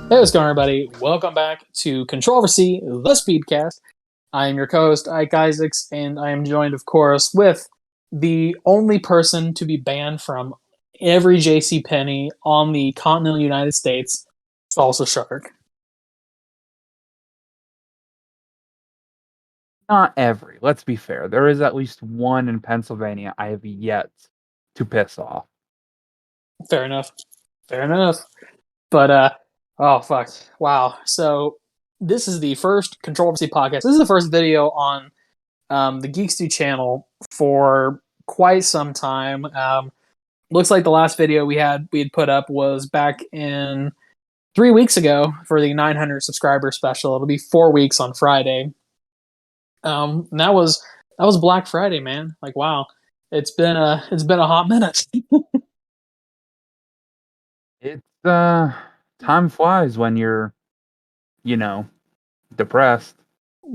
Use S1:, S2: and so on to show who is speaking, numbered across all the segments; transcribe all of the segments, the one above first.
S1: Hey, what's going on, everybody? Welcome back to Controversy, the Speedcast. I am your co-host, Ike Isaacs, and I am joined, of course, with the only person to be banned from every J.C. Penney on the continental United States, Salsa Shark.
S2: Not every. Let's be fair. There is at least one in Pennsylvania I have yet to piss off.
S1: Fair enough. Fair enough. But, oh, fuck. Wow. So, this is the first Controversy podcast. This is the first video on the Geek-Stew channel for quite some time. Looks like the last video we had put up was back in 3 weeks ago for the 900 subscriber special. It'll be 4 weeks on Friday. And that was Black Friday, man. Like, wow, it's been a hot minute.
S2: It's time flies when you're, depressed.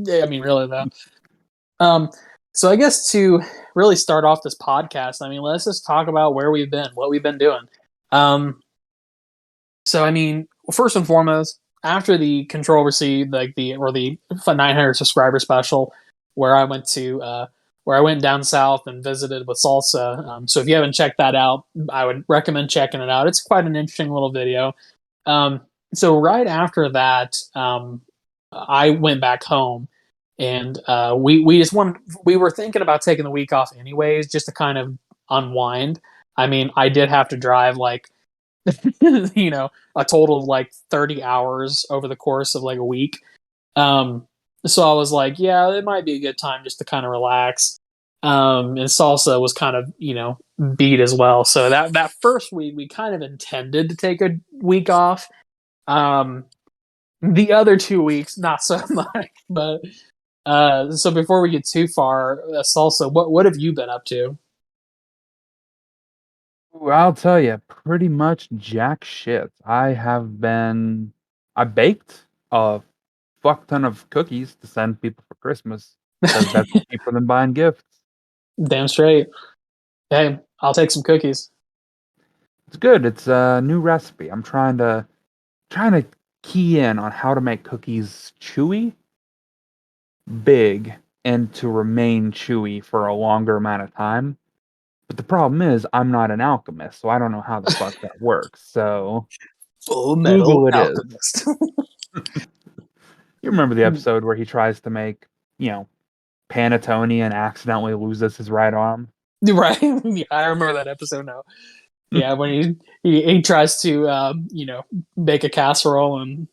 S1: Yeah, I mean, really though. So I guess to really start off this podcast, I mean, let's just talk about where we've been, what we've been doing. So I mean, first and foremost, after the Controversy, the 900 subscriber special, where I went down south and visited with Salsa. So if you haven't checked that out, I would recommend checking it out. It's quite an interesting little video. So right after that, I went back home, and we were thinking about taking the week off anyways, just to kind of unwind. I mean, I did have to drive like a total of like 30 hours over the course of like a week. So I was like, yeah, it might be a good time just to kind of relax. And Salsa was kind of, beat as well. So that first week we kind of intended to take a week off. The other 2 weeks, not so much. But so before we get too far, Salsa, what have you been up to?
S2: Ooh, I'll tell you, pretty much jack shit. I baked a fuck ton of cookies to send people for Christmas because that's cheaper than buying gifts.
S1: Damn straight. Hey, I'll take some cookies.
S2: It's good. It's a new recipe. I'm trying to key in on how to make cookies chewy, big, and to remain chewy for a longer amount of time. But the problem is I'm not an alchemist, so I don't know how the fuck that works. So
S1: Full Metal
S2: Google it is.
S1: Alchemist.
S2: You remember the episode where he tries to make, panettone and accidentally loses his right arm?
S1: Right. Yeah, I remember that episode now. Yeah, when he tries to make a casserole and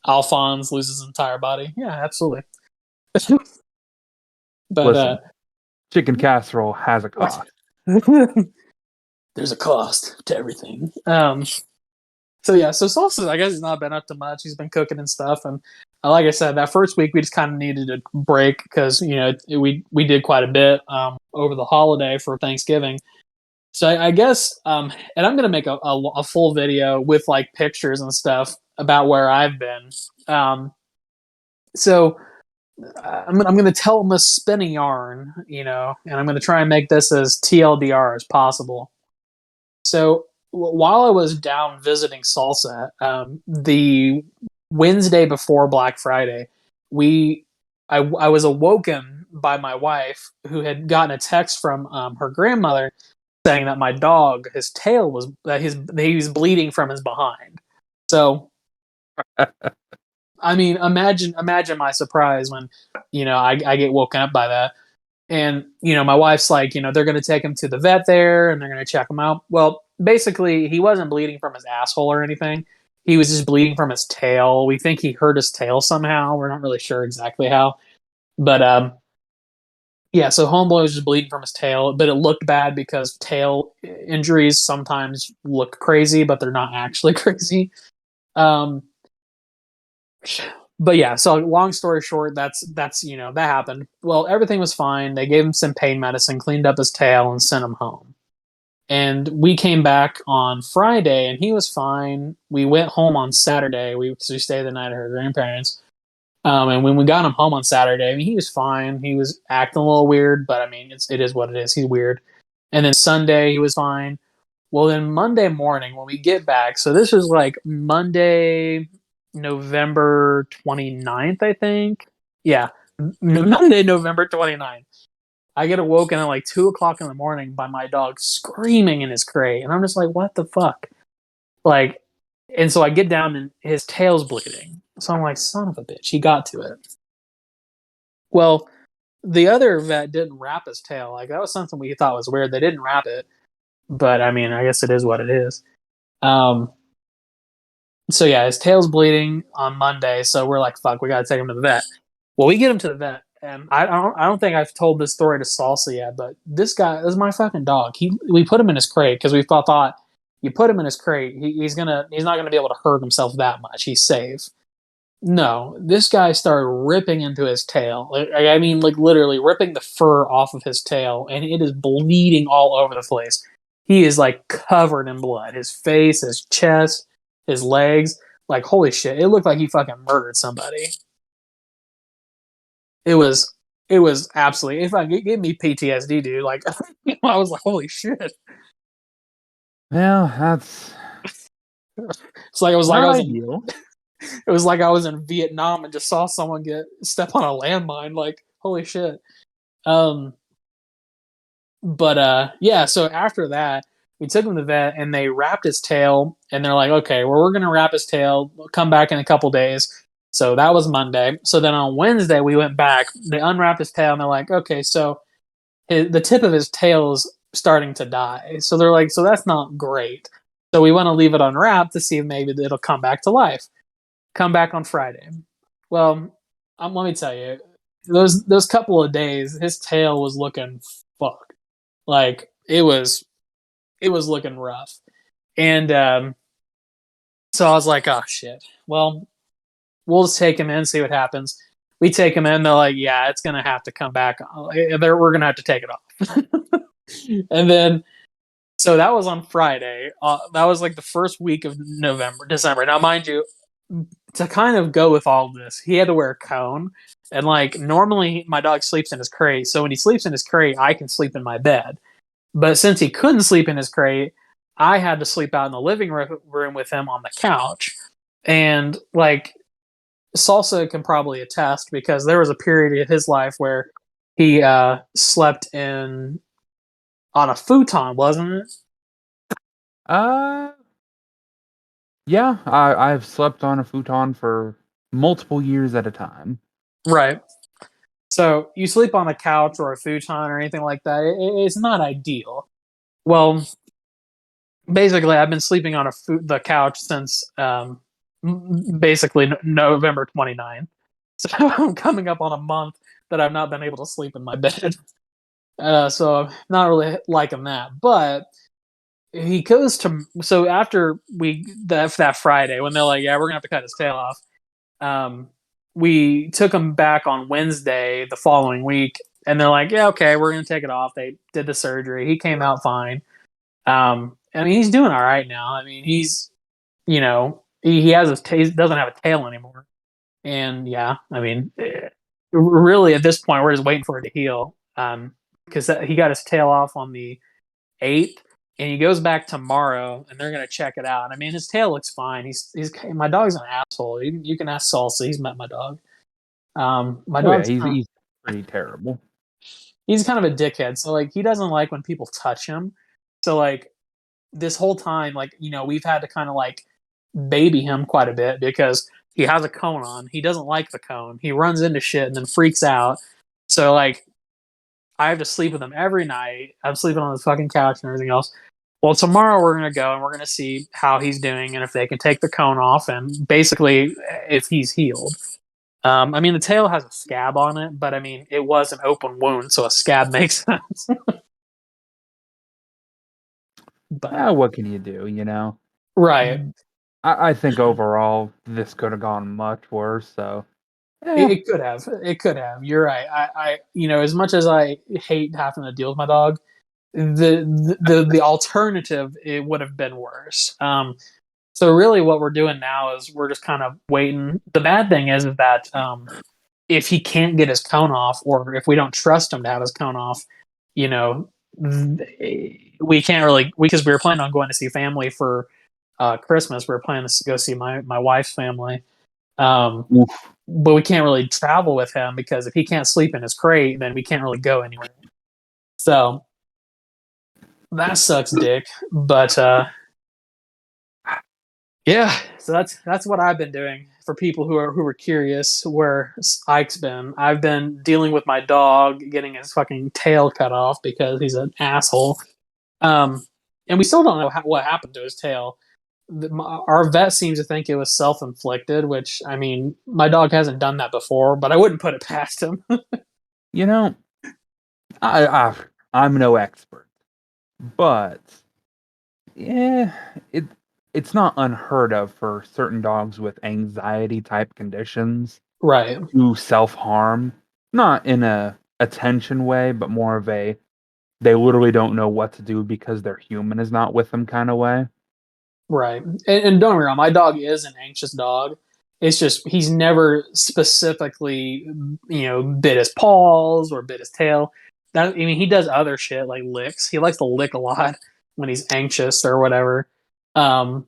S1: Alphonse loses his entire body. Yeah, absolutely. But
S2: Listen, chicken casserole has a cost.
S1: there's a cost to everything. So Salsa, I guess he's not been up to much. He's been cooking and stuff, and like I said, that first week we just kind of needed a break because we did quite a bit over the holiday for Thanksgiving. So I guess, and I'm gonna make a full video with like pictures and stuff about where I've been. So I'm gonna tell them a spinning yarn, and I'm gonna try and make this as TLDR as possible. So while I was down visiting Salsa, the Wednesday before Black Friday, I was awoken by my wife, who had gotten a text from her grandmother saying that my dog, his tail was that he was bleeding from his behind. So, I mean, imagine my surprise when I get woken up by that. And, my wife's like, they're going to take him to the vet there and they're going to check him out. Well, basically, he wasn't bleeding from his asshole or anything. He was just bleeding from his tail. We think he hurt his tail somehow. We're not really sure exactly how. But, yeah, so Homeboy was just bleeding from his tail, but it looked bad because tail injuries sometimes look crazy, but they're not actually crazy. Um, but yeah, so long story short, that's that happened. Well, everything was fine. They gave him some pain medicine, cleaned up his tail, and sent him home. And we came back on Friday, and he was fine. We went home on Saturday. We stayed the night at her grandparents. And when we got him home on Saturday, I mean, he was fine. He was acting a little weird, but I mean, it is what it is. He's weird. And then Sunday, he was fine. Well, then Monday morning when we get back, so this was like Monday, November 29th, I think. Yeah, Monday, November 29th. I get awoken at like 2 o'clock in the morning by my dog screaming in his crate. And I'm just like, what the fuck? Like, and so I get down and his tail's bleeding. So I'm like, son of a bitch, he got to it. Well, the other vet didn't wrap his tail. Like, that was something we thought was weird. They didn't wrap it. But I mean, I guess it is what it is. Um, so yeah, his tail's bleeding on Monday. So we're like, fuck, we got to take him to the vet. Well, we get him to the vet. And I don't think I've told this story to Salsa yet, but this is my fucking dog. We put him in his crate because we thought you put him in his crate, he's not gonna be able to hurt himself that much. He's safe. No, this guy started ripping into his tail. I mean, like literally ripping the fur off of his tail, and it is bleeding all over the place. He is like covered in blood. His face, his chest, his legs. Like holy shit! It looked like he fucking murdered somebody. It was absolutely. If I gave me PTSD, dude. Like I was like, holy shit.
S2: Well, that's
S1: It's like
S2: not ideal.
S1: it was like I was in Vietnam and just saw someone get step on a landmine. Like holy shit. Um, but yeah. So after that, we took him to the vet and they wrapped his tail. And they're like, okay, well, we're gonna wrap his tail. We'll come back in a couple days. So that was Monday. So then on Wednesday we went back. They unwrapped his tail and they're like, okay, so the tip of his tail is starting to die. So they're like, so that's not great. So we want to leave it unwrapped to see if maybe it'll come back to life. Come back on Friday. Well, let me tell you, those couple of days, his tail was looking fucked. Like it was looking rough. And so I was like, oh shit. Well, we'll just take him in, see what happens. We take him in. They're like, yeah, it's gonna have to come back. We're gonna have to take it off. And then so that was on Friday. That was like the first week of December. Now, mind you, to kind of go with all of this, he had to wear a cone. And like normally my dog sleeps in his crate. So when he sleeps in his crate, I can sleep in my bed. But since he couldn't sleep in his crate, I had to sleep out in the living room with him on the couch. And like Salsa can probably attest because there was a period of his life where he slept in on a futon, wasn't it?
S2: Uh, yeah, I've slept on a futon for multiple years at a time.
S1: Right. So you sleep on a couch or a futon or anything like that. It's not ideal. Well, basically, I've been sleeping on the couch since basically November 29th. So I'm coming up on a month that I've not been able to sleep in my bed. So I'm not really liking that. But he goes to so after that Friday when they're like, yeah, we're gonna have to cut his tail off. Um, we took him back on Wednesday the following week, and they're like, yeah, okay, we're gonna take it off. They did the surgery. He came out fine. I mean, he's doing all right now. I mean, he's he he doesn't have a tail anymore, and yeah, I mean, really at this point we're just waiting for it to heal. Because he got his tail off on the 8th, and he goes back tomorrow, and they're gonna check it out. I mean, his tail looks fine. He's my dog's an asshole. You can ask Salsa. He's met my dog. My
S2: Oh yeah,
S1: dog's
S2: he's pretty terrible.
S1: he's kind of a dickhead. So like he doesn't like when people touch him. So like this whole time, like we've had to kind of like baby him quite a bit because he has a cone on. He doesn't like the cone. He runs into shit and then freaks out. So like I have to sleep with him every night. I'm sleeping on his fucking couch and everything else. Well, tomorrow we're gonna go and we're gonna see how he's doing and if they can take the cone off and basically if he's healed. I mean the tail has a scab on it, but I mean it was an open wound, so a scab makes sense. But
S2: What can you do?
S1: right,
S2: I think overall this could have gone much worse. So
S1: it could have. It could have. You're right. As much as I hate having to deal with my dog, the alternative it would have been worse. So really, what we're doing now is we're just kind of waiting. The bad thing is that if he can't get his cone off, or if we don't trust him to have his cone off, you know, we can't really, because we were planning on going to see family for Christmas. We were planning to go see my wife's family.
S2: Oof.
S1: But we can't really travel with him because if he can't sleep in his crate, then we can't really go anywhere. So that sucks dick. But yeah, so that's what I've been doing. For people who are curious where Ike's been, I've been dealing with my dog getting his fucking tail cut off because he's an asshole. And we still don't know what happened to his tail. Our vet seems to think it was self-inflicted, which, I mean, my dog hasn't done that before, but I wouldn't put it past him.
S2: You know, I'm no expert, but yeah, it's not unheard of for certain dogs with anxiety type conditions
S1: Right,
S2: to self harm, not in a attention way, but more of a they literally don't know what to do because their human is not with them kind of way.
S1: right. And don't get me wrong, my dog is an anxious dog. It's just he's never specifically, bit his paws or bit his tail. That, I mean, he does other shit like licks. He likes to lick a lot when he's anxious or whatever. Um,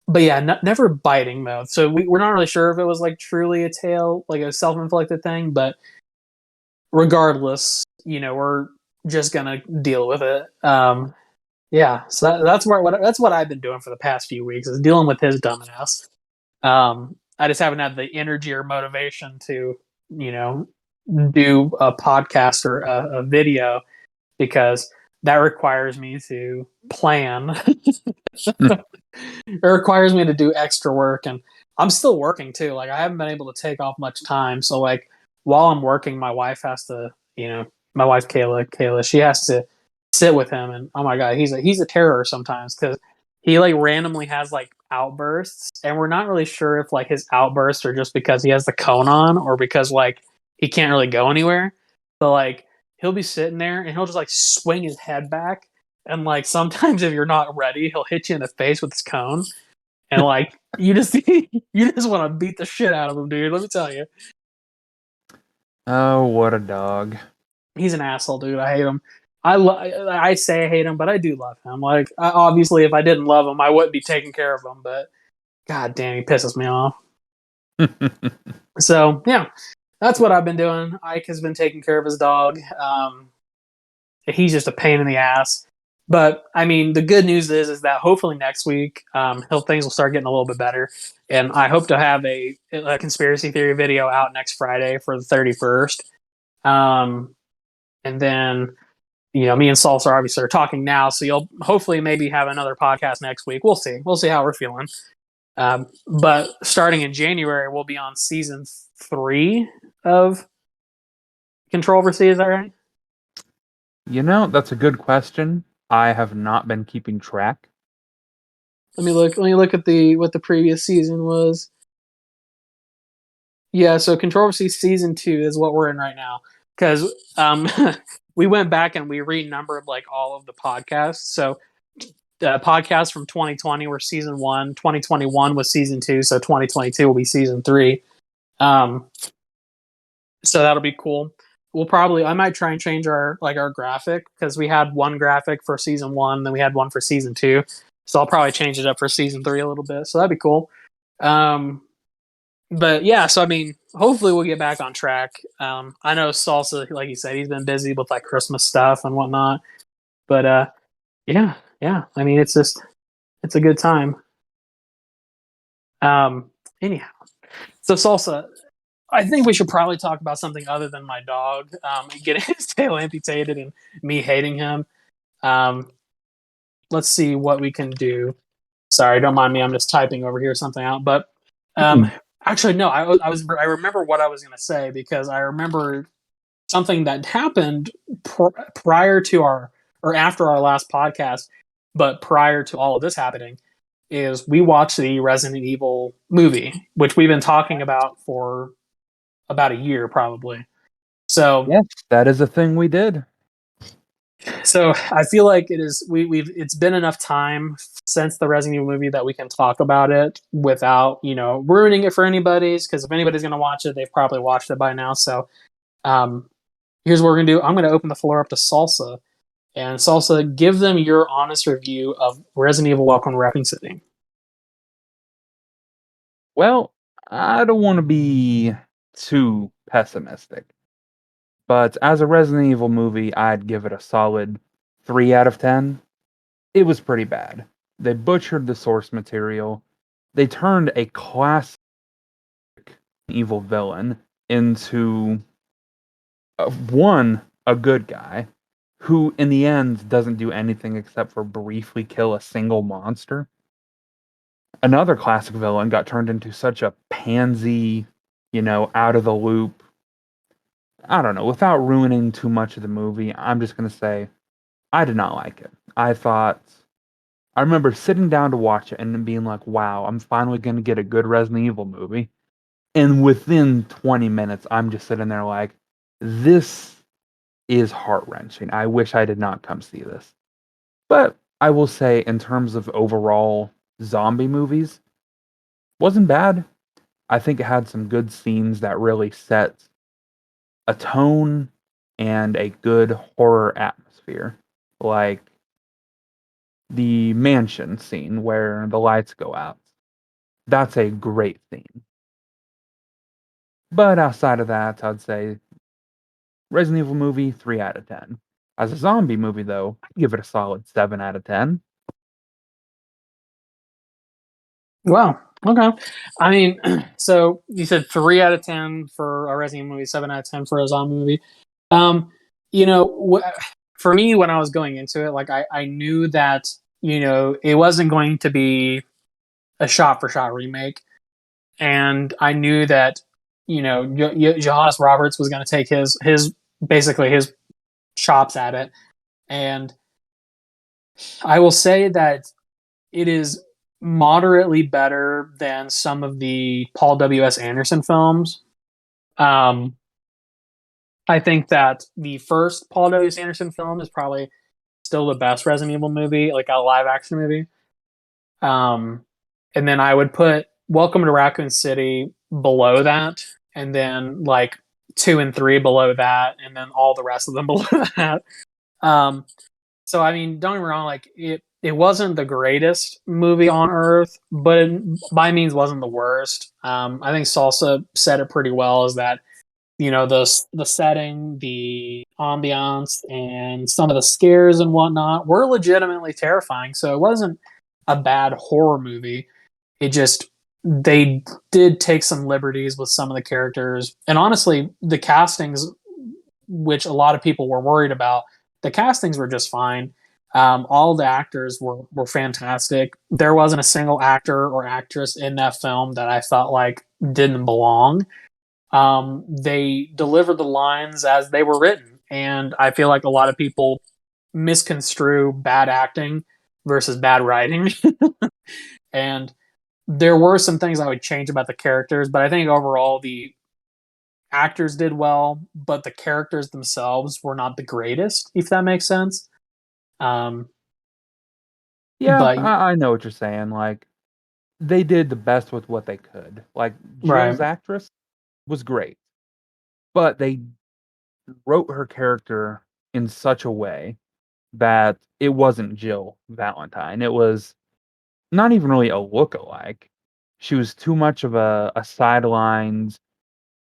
S1: but yeah, never biting though. So we're not really sure if it was like truly a tail, like a self-inflicted thing. But regardless, we're just gonna deal with it. Yeah, so that's what I've been doing for the past few weeks is dealing with his dumbass. I just haven't had the energy or motivation to, you know, do a podcast or a video because that requires me to plan. It requires me to do extra work, and I'm still working too. Like I haven't been able to take off much time. So like while I'm working, my wife has to, my wife Kayla, she has to sit with him, and oh my god, he's a terror sometimes because he like randomly has like outbursts, and we're not really sure if like his outbursts are just because he has the cone on or because like he can't really go anywhere. So like he'll be sitting there and he'll just like swing his head back, and like sometimes if you're not ready, he'll hit you in the face with his cone, and like you just you just want to beat the shit out of him, dude. Let me tell you,
S2: Oh, what a dog.
S1: he's an asshole, dude. I hate him. I say I hate him, but I do love him. Like obviously, if I didn't love him, I wouldn't be taking care of him. But god damn, he pisses me off. So yeah, that's what I've been doing. Ike has been taking care of his dog. He's just a pain in the ass. But I mean, the good news is that hopefully next week, things will start getting a little bit better, and I hope to have a conspiracy theory video out next Friday for the 31st. And then me and Salsa obviously are talking now, so you'll hopefully maybe have another podcast next week. We'll see. We'll see how we're feeling. But starting in January, we'll be on season 3 of Controversy. Is that right?
S2: That's a good question. I have not been keeping track.
S1: Let me look. Let me look at what the previous season was. Yeah, so Controversy season 2 is what we're in right now because we went back and we renumbered like all of the podcasts. So the podcasts from 2020 were season 1, 2021 was season 2, so 2022 will be season 3. So that'll be cool. I might try and change our graphic because we had one graphic for season 1, then we had one for season 2. So I'll probably change it up for season 3 a little bit. So that'd be cool. But yeah, so I mean, hopefully we'll get back on track. I know Salsa, like you said, he's been busy with like Christmas stuff and whatnot. But yeah. I mean, it's a good time. Anyhow, so Salsa, I think we should probably talk about something other than my dog getting his tail amputated and me hating him. Um, let's see what we can do. Sorry, don't mind me. I'm just typing over here something out. But um, actually, no. I remember what I was going to say because I remember something that happened prior to or after our last podcast, but prior to all of this happening, is we watched the Resident Evil movie, which we've been talking about for about a year, probably. So
S2: Yes, that is a thing we did.
S1: So I feel like it's been enough time since the Resident Evil movie that we can talk about it without ruining it for anybody's, because if anybody's going to watch it, they've probably watched it by now. So here's what we're gonna do. I'm gonna open the floor up to Salsa, and Salsa, give them your honest review of Resident Evil: Welcome to Raccoon City.
S2: Well, I don't want to be too pessimistic, but as a Resident Evil movie, I'd give it a solid 3 out of 10. It was pretty bad. They butchered the source material. They turned a classic evil villain into a good guy who in the end doesn't do anything except for briefly kill a single monster. Another classic villain got turned into such a pansy, out of the loop. I don't know. Without ruining too much of the movie, I'm just going to say I did not like it. I remember sitting down to watch it and then being like, wow, I'm finally going to get a good Resident Evil movie. And within 20 minutes, I'm just sitting there like, this is heart wrenching. I wish I did not come see this. But I will say, in terms of overall zombie movies, wasn't bad. I think it had some good scenes that really set a tone and a good horror atmosphere. Like the mansion scene where the lights go out. That's a great scene. But outside of that, I'd say Resident Evil movie, 3 out of 10. As a zombie movie, though, I'd give it a solid 7 out of 10.
S1: Wow. Okay. I mean, so you said 3 out of 10 for a Resident Evil movie, 7 out of 10 for a zombie movie. Um, for me, when I was going into it, like I knew that it wasn't going to be a shot for shot remake, and I knew that Johannes Roberts was going to take his basically his chops at it, and I will say that it is moderately better than some of the Paul W.S. Anderson films. Um, I think that the first Paul W.S. Anderson film is probably still the best Resident Evil movie, like a live action movie. Um, and then I would put Welcome to Raccoon City below that, and then like 2 and 3 below that, and then all the rest of them below that. Um, so I mean, don't get me wrong, like it wasn't the greatest movie on earth, but it by means wasn't the worst. I think Salsa said it pretty well. Is that the setting, the ambiance, and some of the scares and whatnot were legitimately terrifying. So it wasn't a bad horror movie. It just they did take some liberties with some of the characters, and honestly, the castings, which a lot of people were worried about, the castings were just fine. All the actors were fantastic. There wasn't a single actor or actress in that film that I felt like didn't belong. They delivered the lines as they were written, and I feel like a lot of people misconstrue bad acting versus bad writing. And there were some things I would change about the characters, but I think overall the actors did well, but the characters themselves were not the greatest, if that makes sense. Um,
S2: Yeah,
S1: but
S2: I know what you're saying. Like, they did the best with what they could. Like,
S1: right,
S2: Jill's actress was great, but they wrote her character in such a way that it wasn't Jill Valentine. It was not even really a look-alike. She was too much of a sidelined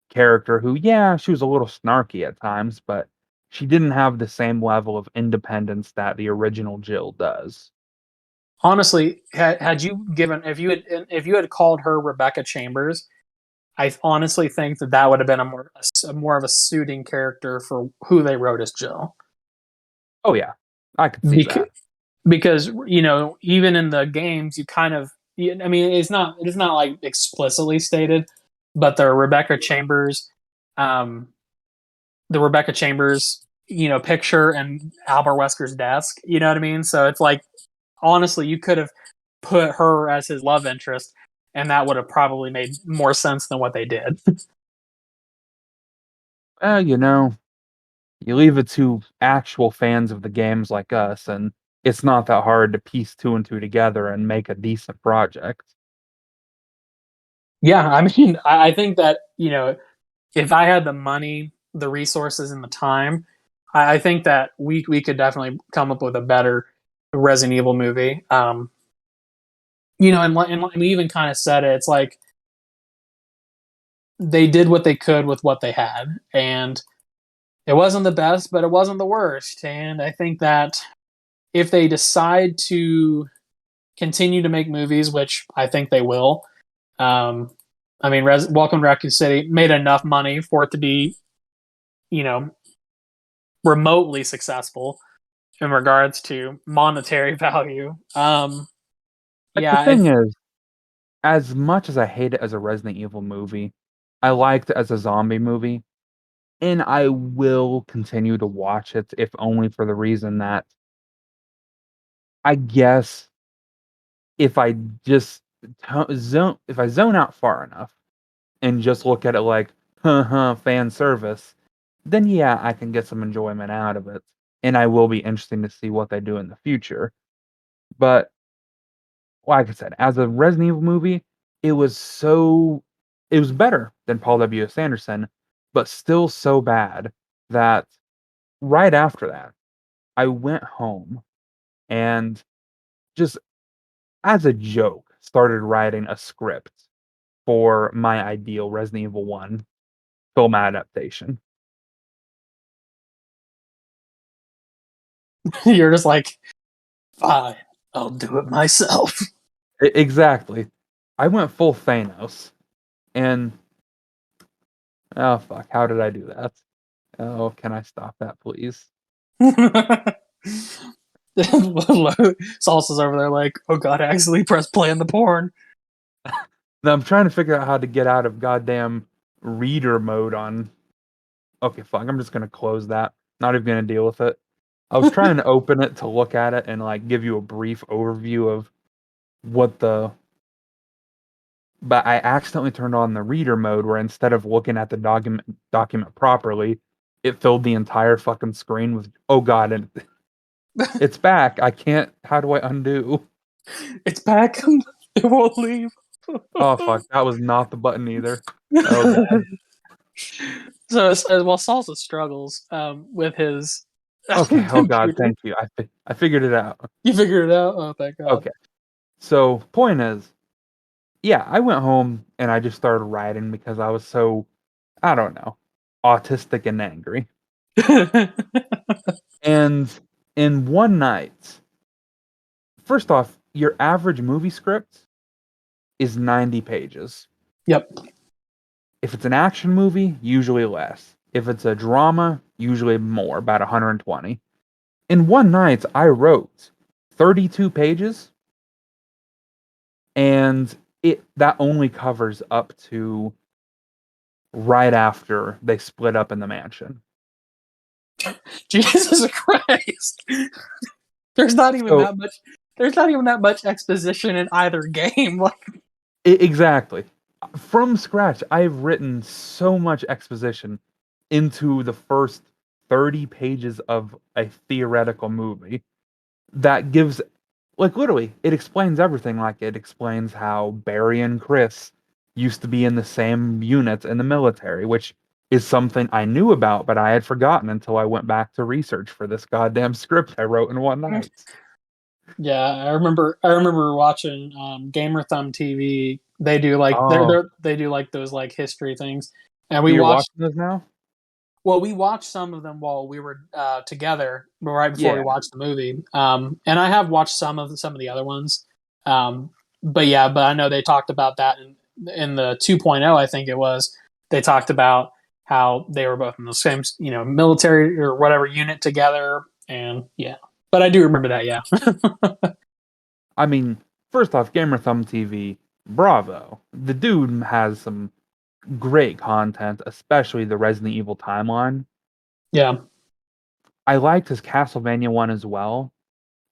S2: character who, yeah, she was a little snarky at times, but she didn't have the same level of independence that the original Jill does.
S1: honestly, had you given if you had called her Rebecca Chambers, I honestly think that would have been a more of a suiting character for who they wrote as Jill.
S2: Oh yeah, I could see
S1: Because,
S2: that.
S1: because even in the games, you kind of, I mean, it's not like explicitly stated, but um, the Rebecca Chambers, picture and Albert Wesker's desk. You know what I mean? So it's like, honestly, you could have put her as his love interest, and that would have probably made more sense than what they did.
S2: Well, you leave it to actual fans of the games like us, and it's not that hard to piece two and two together and make a decent project.
S1: Yeah, I mean, I think that if I had the money, the resources and the time, I think that we could definitely come up with a better Resident Evil movie. And we even kind of said it. It's like they did what they could with what they had, and it wasn't the best, but it wasn't the worst. And I think that if they decide to continue to make movies, which I think they will, I mean, Welcome to Raccoon City made enough money for it to be, you know, remotely successful in regards to monetary value.
S2: Like the
S1: Yeah,
S2: thing is, as much as I hate it as a Resident Evil movie, I liked it as a zombie movie, and I will continue to watch it if only for the reason that I guess if I just if I zone out far enough and just look at it like fan service, then yeah, I can get some enjoyment out of it, and I will be interesting to see what they do in the future. But like I said, as a Resident Evil movie, it was it was better than Paul W.S. Anderson, but still so bad that right after that, I went home and just as a joke started writing a script for my ideal Resident Evil 1 film adaptation.
S1: you're just like, fine, I'll do it myself.
S2: Exactly. I went full Thanos and oh fuck, how did I do that? Oh, can I stop that please?
S1: Salsa's over there like, oh god, I accidentally pressed play on the porn.
S2: Now I'm trying to figure out how to get out of goddamn reader mode on. Okay, fuck. I'm just gonna close that. Not even gonna deal with it. I was trying to open it to look at it and like give you a brief overview of what the. But I accidentally turned on the reader mode where instead of looking at the document properly, it filled the entire fucking screen with oh god and it's back. I can't. How do I undo?
S1: It's back. It won't leave.
S2: Oh fuck, that was not the button either. Oh god.
S1: So as well, Salsa struggles with his
S2: Okay. Oh god.
S1: computer.
S2: Thank you. I figured it out.
S1: You figured it out. Oh, thank God.
S2: Okay. So point is, yeah, I went home and I just started writing because I was so I don't know, autistic and angry. And in one night, first off, your average movie script is 90 pages.
S1: Yep.
S2: If it's an action movie, usually less. If it's a drama, usually more, about 120. In one night, I wrote 32 pages, and it that only covers up to right after they split up in the mansion.
S1: Jesus Christ. There's not even
S2: So
S1: that much. There's not even that much exposition in either game. Like,
S2: exactly. From scratch, I've written so much exposition into the first 30 pages of a theoretical movie that gives, like, literally, it explains everything. Like, it explains how Barry and Chris used to be in the same units in the military, which is something I knew about, but I had forgotten until I went back to research for this goddamn script I wrote in one night.
S1: yeah, I remember. I remember watching Gamer Thumb TV. They do like
S2: Oh,
S1: they do like those like history things, and we
S2: so you're
S1: watched.
S2: watching this now?
S1: Well, we watched some of them while we were together, right before we
S2: Yeah.
S1: watched the movie. And I have watched some of the other ones. But yeah, but I know they talked about that in the 2.0, I think it was. They talked about how they were both in the same, military or whatever unit together, and yeah. But I do remember that, yeah.
S2: I mean, first off, Gamer Thumb TV, bravo. The dude has some great content, especially the Resident Evil timeline.
S1: Yeah.
S2: I liked his Castlevania one as well,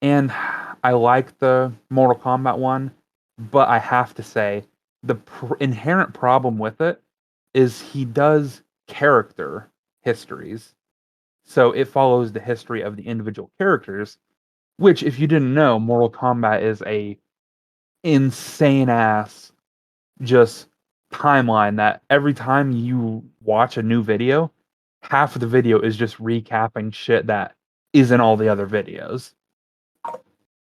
S2: and I like the Mortal Kombat one, but I have to say the inherent problem with it is he does character histories. So it follows the history of the individual characters, which if you didn't know, Mortal Kombat is a insane ass just timeline that every time you watch a new video half of the video is just recapping shit that isn't all the other videos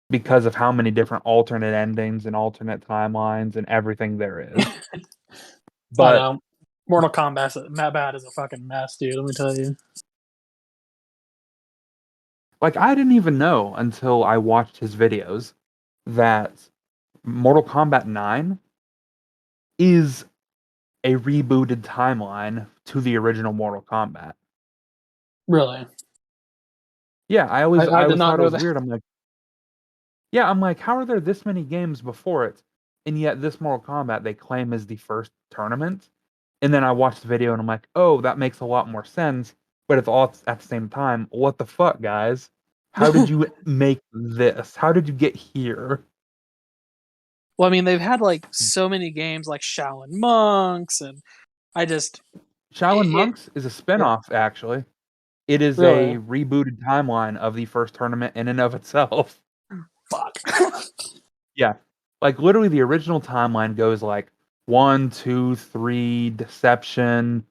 S2: because of how many different alternate endings and alternate timelines and everything there is.
S1: I
S2: But
S1: know. Mortal Kombat's that bad is a fucking mess, dude. Let me tell you.
S2: like I didn't even know until I watched his videos that Mortal Kombat 9 is a rebooted timeline to the original Mortal Kombat.
S1: Really,
S2: Yeah, I
S1: I,
S2: always
S1: I
S2: I
S1: did
S2: always
S1: not
S2: thought it
S1: know
S2: was
S1: that.
S2: weird. I'm like, how are there this many games before it? And yet this Mortal Kombat they claim is the first tournament. And then I watched the video and I'm like, oh, that makes a lot more sense. But it's all at the same time. What the fuck, guys? How did you make this? How did you get here?
S1: Well, I mean, they've had like so many games like Shaolin Monks, and I just
S2: Shaolin
S1: it
S2: Monks is a
S1: yeah,
S2: spinoff, actually. It is
S1: really
S2: a rebooted timeline of the first tournament in and of itself.
S1: fuck.
S2: Yeah. Like literally the original timeline goes like one, two, three, Deception,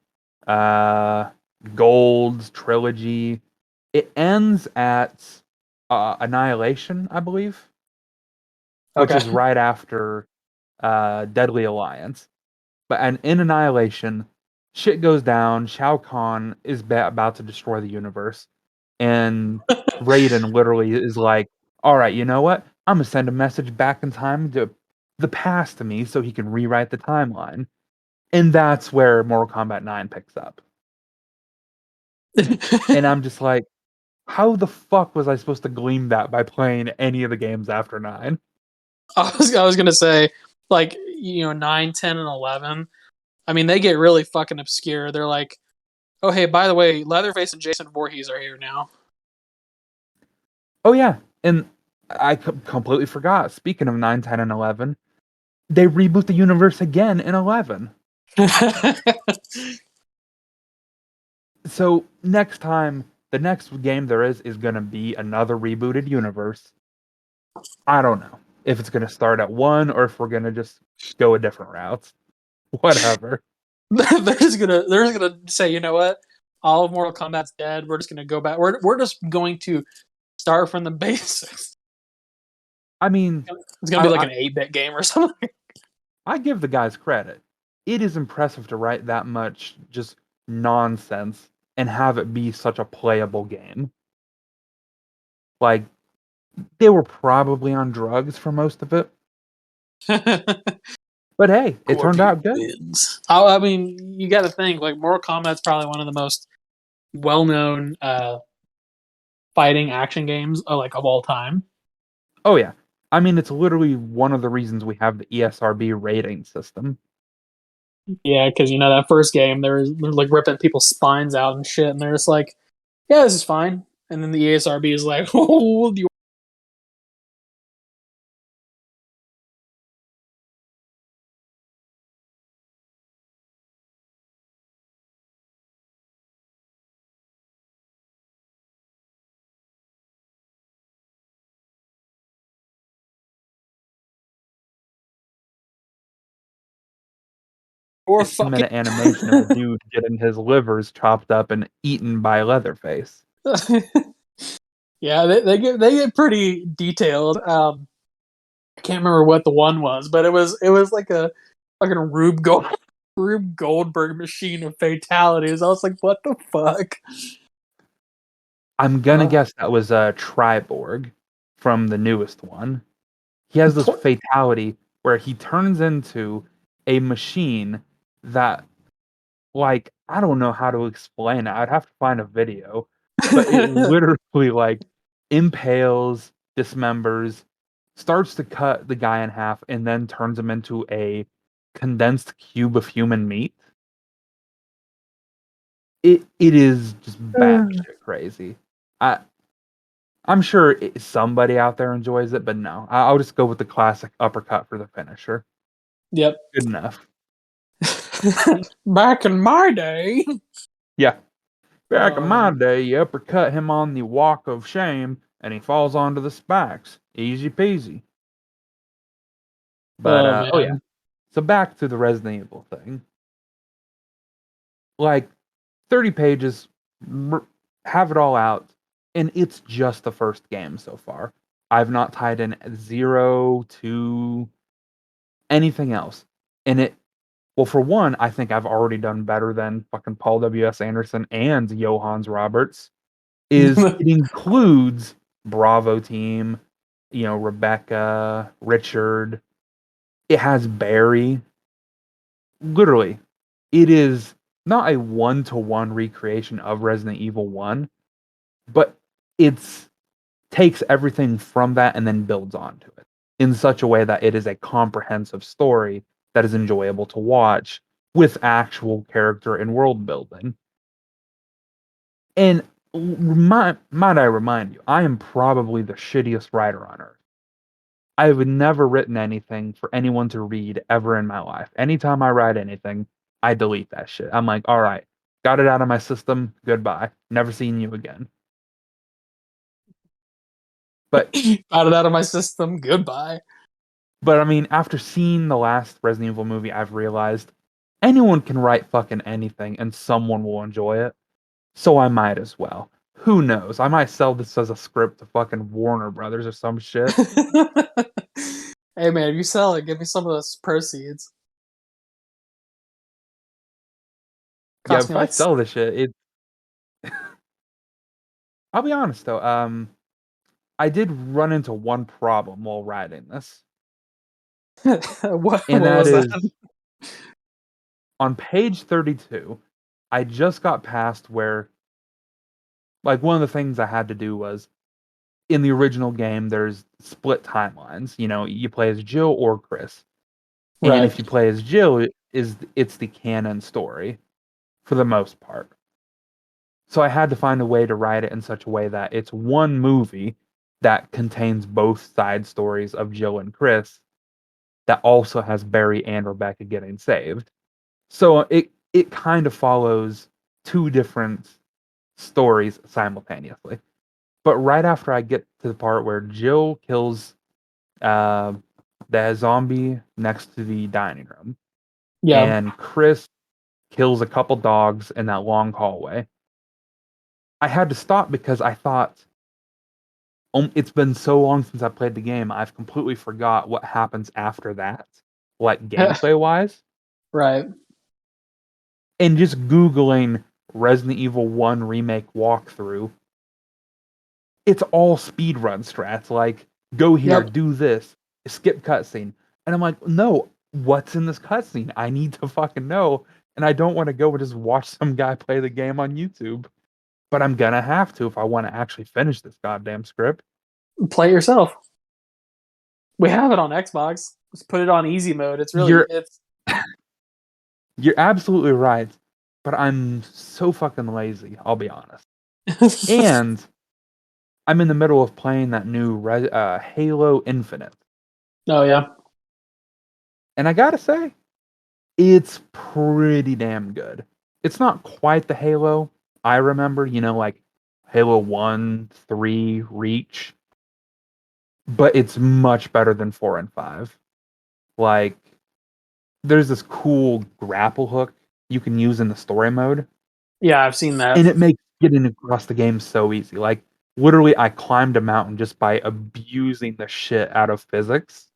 S2: uh Gold's trilogy. It ends at Annihilation, I believe, which
S1: Okay.
S2: is right after Deadly Alliance. But and in Annihilation, shit goes down. Shao Kahn is about to destroy the universe, and Raiden literally is like, "All right, you know what? I'm gonna send a message back in time to the past to me so he can rewrite the timeline." And that's where Mortal Kombat 9 picks up. And I'm just like, how the fuck was I supposed to glean that by playing any of the games after 9?
S1: I was gonna say like 9, 10, and 11. I mean, they get really fucking obscure. They're like, oh hey, by the way, Leatherface and Jason Voorhees are here now.
S2: Oh yeah, and I completely forgot. Speaking of 9, 10, and 11, they reboot the universe again in 11. So next time, the next game there is going to be another rebooted universe. I don't know if it's going to start at 1 or if we're going to just go a different route. Whatever.
S1: they're just gonna say, you know what? All of Mortal Kombat's dead. We're just gonna go back. We're just going to start from the basics.
S2: I mean,
S1: It's gonna be like
S2: I,
S1: an 8-bit game or something.
S2: I give the guys credit. It is impressive to write that much just nonsense and have it be such a playable game. Like, they were probably on drugs for most of it, but hey, it turned
S1: Scorpion
S2: out good.
S1: wins. I mean, you got to think like Mortal Kombat's probably one of the most well-known fighting action games like of all time.
S2: Oh, yeah. I mean, it's literally one of the reasons we have the ESRB rating system.
S1: Yeah, because that first game they're like ripping people's spines out and shit, and they're just like, yeah, this is fine. And then the ESRB is like, oh, you. Or
S2: 15-minute animation of a dude getting his livers chopped up and eaten by Leatherface.
S1: yeah, they get pretty detailed. I can't remember what the one was, but it was like a fucking Rube Goldberg machine of fatalities. I was like, what the fuck?
S2: I'm gonna
S1: Uh,
S2: guess that was a Triborg from the newest one. He has this fatality where he turns into a machine that, like, I don't know how to explain it. I'd have to find a video, but it literally like impales, dismembers, starts to cut the guy in half, and then turns him into a condensed cube of human meat. It is just batshit crazy. I I'm sure somebody out there enjoys it, but no, I'll just go with the classic uppercut for the finisher.
S1: yep.
S2: Good enough.
S1: Back in my day.
S2: Yeah. Back in my
S1: Um,
S2: day, you uppercut him on the walk of shame, and he falls onto the spikes. Easy peasy. But
S1: oh
S2: oh yeah.
S1: man.
S2: So back to the Resident Evil thing. Like 30 pages, have it all out, and it's just the first game so far. I've not tied in 0 to anything else. And well, for one, I think I've already done better than fucking Paul W.S. Anderson and Johannes Roberts. Is it includes Bravo Team, Rebecca, Richard. It has Barry. Literally, it is not a one-to-one recreation of Resident Evil 1, but it's takes everything from that and then builds onto it in such a way that it is a comprehensive story that is enjoyable to watch with actual character and world building. And might I remind you, I am probably the shittiest writer on earth. I have never written anything for anyone to read ever in my life. Anytime I write anything, I delete that shit. I'm like, all right, got it out of my system. Goodbye. Never seen you again. But
S1: Got it out of my system. Goodbye.
S2: But I mean, after seeing the last Resident Evil movie, I've realized anyone can write fucking anything and someone will enjoy it. So I might as well. Who knows? I might sell this as a script to fucking Warner Brothers or some shit.
S1: Hey man, if you sell it, give me some of those proceeds.
S2: Yeah,
S1: Cost me
S2: if I
S1: like
S2: sell this shit, I'll be honest though, I did run into one problem while writing this.
S1: what
S2: And that
S1: was that?
S2: is on page 32, I just got past where like one of the things I had to do was in the original game, there's split timelines. You play as Jill or Chris, and
S1: Right.
S2: if you play as Jill, it's the canon story for the most part. So I had to find a way to write it in such a way that it's one movie that contains both side stories of Jill and Chris that also has Barry and Rebecca getting saved. So it kind of follows two different stories simultaneously. But right after I get to the part where Jill kills uh, the zombie next to the dining room,
S1: Yeah.
S2: and Chris kills a couple dogs in that long hallway, I had to stop because I thought, it's been so long since I played the game, I've completely forgot what happens after that, like gameplay wise.
S1: Right.
S2: And just Googling Resident Evil 1 Remake walkthrough, it's all speedrun strats, like go here,
S1: Yep.
S2: do this, skip cutscene. And I'm like, no, what's in this cutscene? I need to fucking know. And I don't want to go and just watch some guy play the game on YouTube. But I'm gonna have to if I want to actually finish this goddamn script.
S1: Play it yourself. We have it on Xbox. Just put it on easy mode. It's really
S2: You're
S1: it's
S2: you're absolutely right. But I'm so fucking lazy, I'll be honest. And I'm in the middle of playing that new Halo Infinite.
S1: Oh yeah.
S2: And I gotta say, it's pretty damn good. It's not quite the Halo I remember, like Halo 1, 3, Reach, but it's much better than 4 and 5. Like, there's this cool grapple hook you can use in the story mode,
S1: Yeah, I've seen that.
S2: and it makes getting across the game so easy. Like, literally, I climbed a mountain just by abusing the shit out of physics.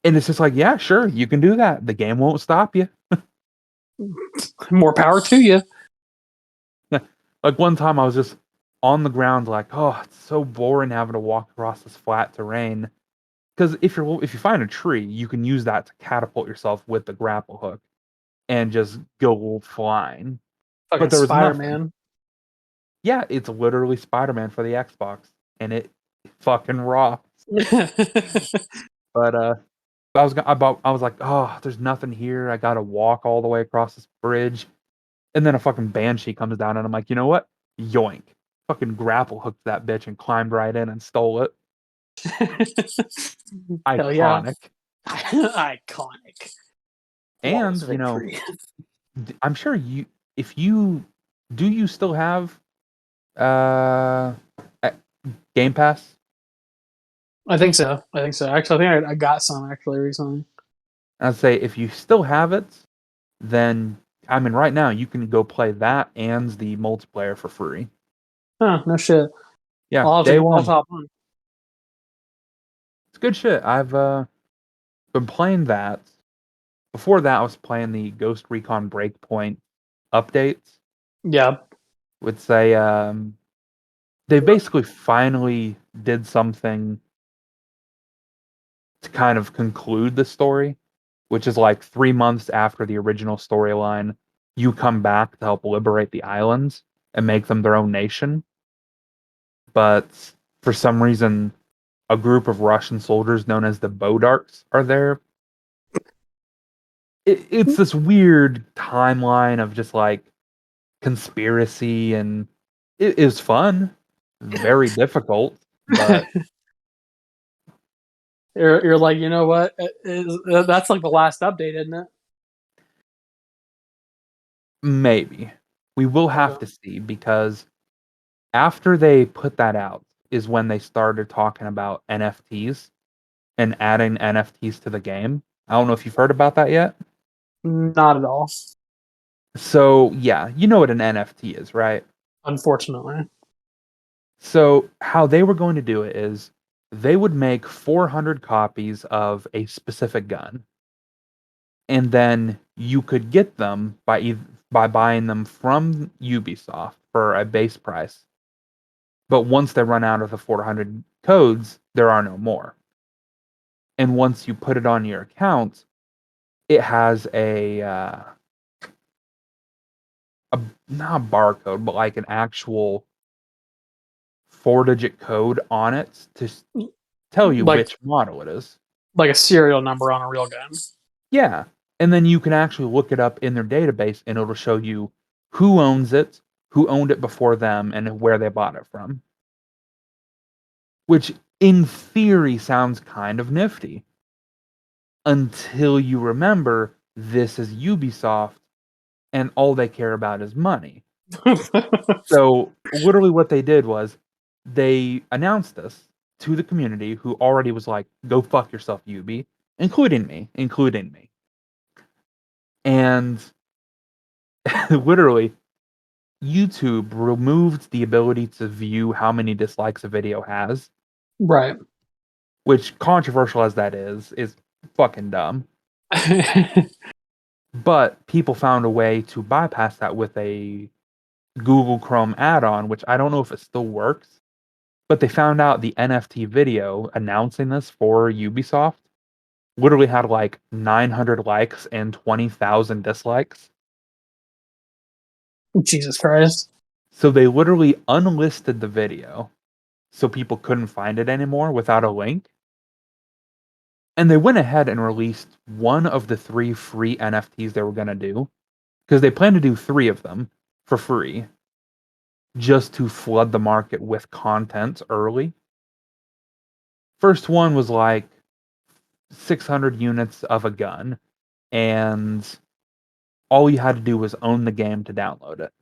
S2: And it's just like, yeah, sure, you can do that. The game won't stop you.
S1: More power to you.
S2: Like one time I was just on the ground like, oh, it's so boring having to walk across this flat terrain. Because if you find a tree, you can use that to catapult yourself with the grapple hook and just go flying.
S1: Fucking
S2: But there was
S1: Spider
S2: nothing.
S1: Man.
S2: Yeah, it's literally Spider-Man for the Xbox, and it fucking rocks. But I was like, oh, there's nothing here. I gotta walk all the way across this bridge. And then a fucking banshee comes down, and I'm like, you know what? Yoink. Fucking grapple hooked that bitch and climbed right in and stole it.
S1: Hell yeah.
S2: Iconic.
S1: Iconic. Flawless
S2: And,
S1: victory.
S2: I'm sure if you, do you still have uh Game Pass?
S1: I think so. Actually, I think I got some actually recently.
S2: I'd say if you still have it, then I mean, right now you can go play that and the multiplayer for free.
S1: Huh, no shit.
S2: Yeah,
S1: I'll
S2: day
S1: have to
S2: one.
S1: hop on.
S2: It's good shit. I've been playing that. Before that, I was playing the Ghost Recon Breakpoint updates.
S1: Yeah.
S2: Would say they basically finally did something to kind of conclude the story, which is like 3 months after the original storyline, you come back to help liberate the islands and make them their own nation. But for some reason, a group of Russian soldiers known as the Bodarks are there. It's this weird timeline of just like conspiracy, and it is fun, very difficult, but
S1: You're like, you know what? That's like the last update, isn't it?
S2: maybe we will have
S1: Okay.
S2: to see because after they put that out is when they started talking about NFTs and adding NFTs to the game. I don't know if you've heard about that yet.
S1: Not at all,
S2: So, yeah, you know what an NFT is, right?
S1: unfortunately.
S2: So, how they were going to do it is they would make 400 copies of a specific gun, and then you could get them by buying them from Ubisoft for a base price. But once they run out of the 400 codes, there are no more. And once you put it on your account, it has a not a barcode, but like an actual 4-digit code on it to tell you
S1: Like
S2: which model it is.
S1: a serial number on a real gun.
S2: Yeah. And then you can actually look it up in their database and it'll show you who owns it, who owned it before them, and where they bought it from. Which in theory sounds kind of nifty until you remember this is Ubisoft and all they care about is money. So literally what they did was they announced this to the community who already was like, go fuck yourself, Ubi, including me. And literally, YouTube removed the ability to view how many dislikes a video has,
S1: Right.
S2: which controversial as that is fucking dumb. But people found a way to bypass that with a Google Chrome add-on, which I don't know if it still works, but they found out the NFT video announcing this for Ubisoft literally had like 900 likes and 20,000 dislikes.
S1: Jesus Christ.
S2: So they literally unlisted the video so people couldn't find it anymore without a link. And they went ahead and released one of the 3 free NFTs they were going to do because they plan to do 3 of them for free just to flood the market with content early. First one was like 600 units of a gun, and all you had to do was own the game to download it.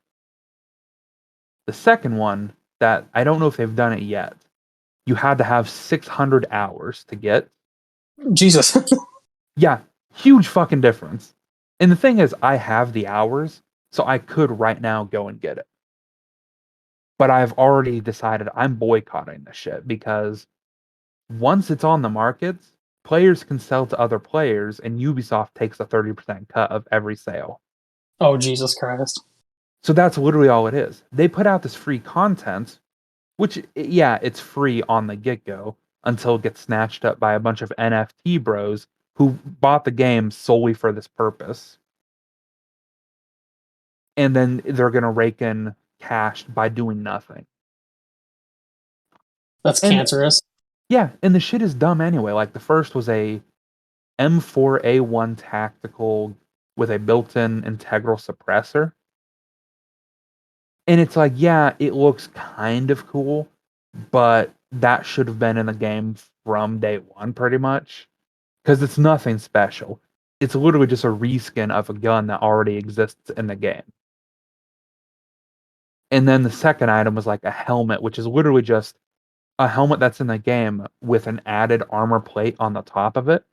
S2: The second one, that I don't know if they've done it yet, you had to have 600 hours to get.
S1: Jesus.
S2: Yeah, huge fucking difference. And the thing is, I have the hours, so I could right now go and get it. But I've already decided I'm boycotting this shit because once it's on the markets, players can sell to other players, and Ubisoft takes a 30% cut of every sale.
S1: Oh, Jesus Christ.
S2: So that's literally all it is. They put out this free content, which, yeah, it's free on the get go until it gets snatched up by a bunch of NFT bros who bought the game solely for this purpose. And then they're going to rake in cash by doing nothing.
S1: That's
S2: And
S1: cancerous.
S2: yeah, and the shit is dumb anyway. Like the first was a M4A1 tactical with a built-in integral suppressor. And it's like, yeah, it looks kind of cool, but that should have been in the game from day one, pretty much. Because it's nothing special. It's literally just a reskin of a gun that already exists in the game. And then the second item was like a helmet, which is literally just a helmet that's in the game with an added armor plate on the top of it.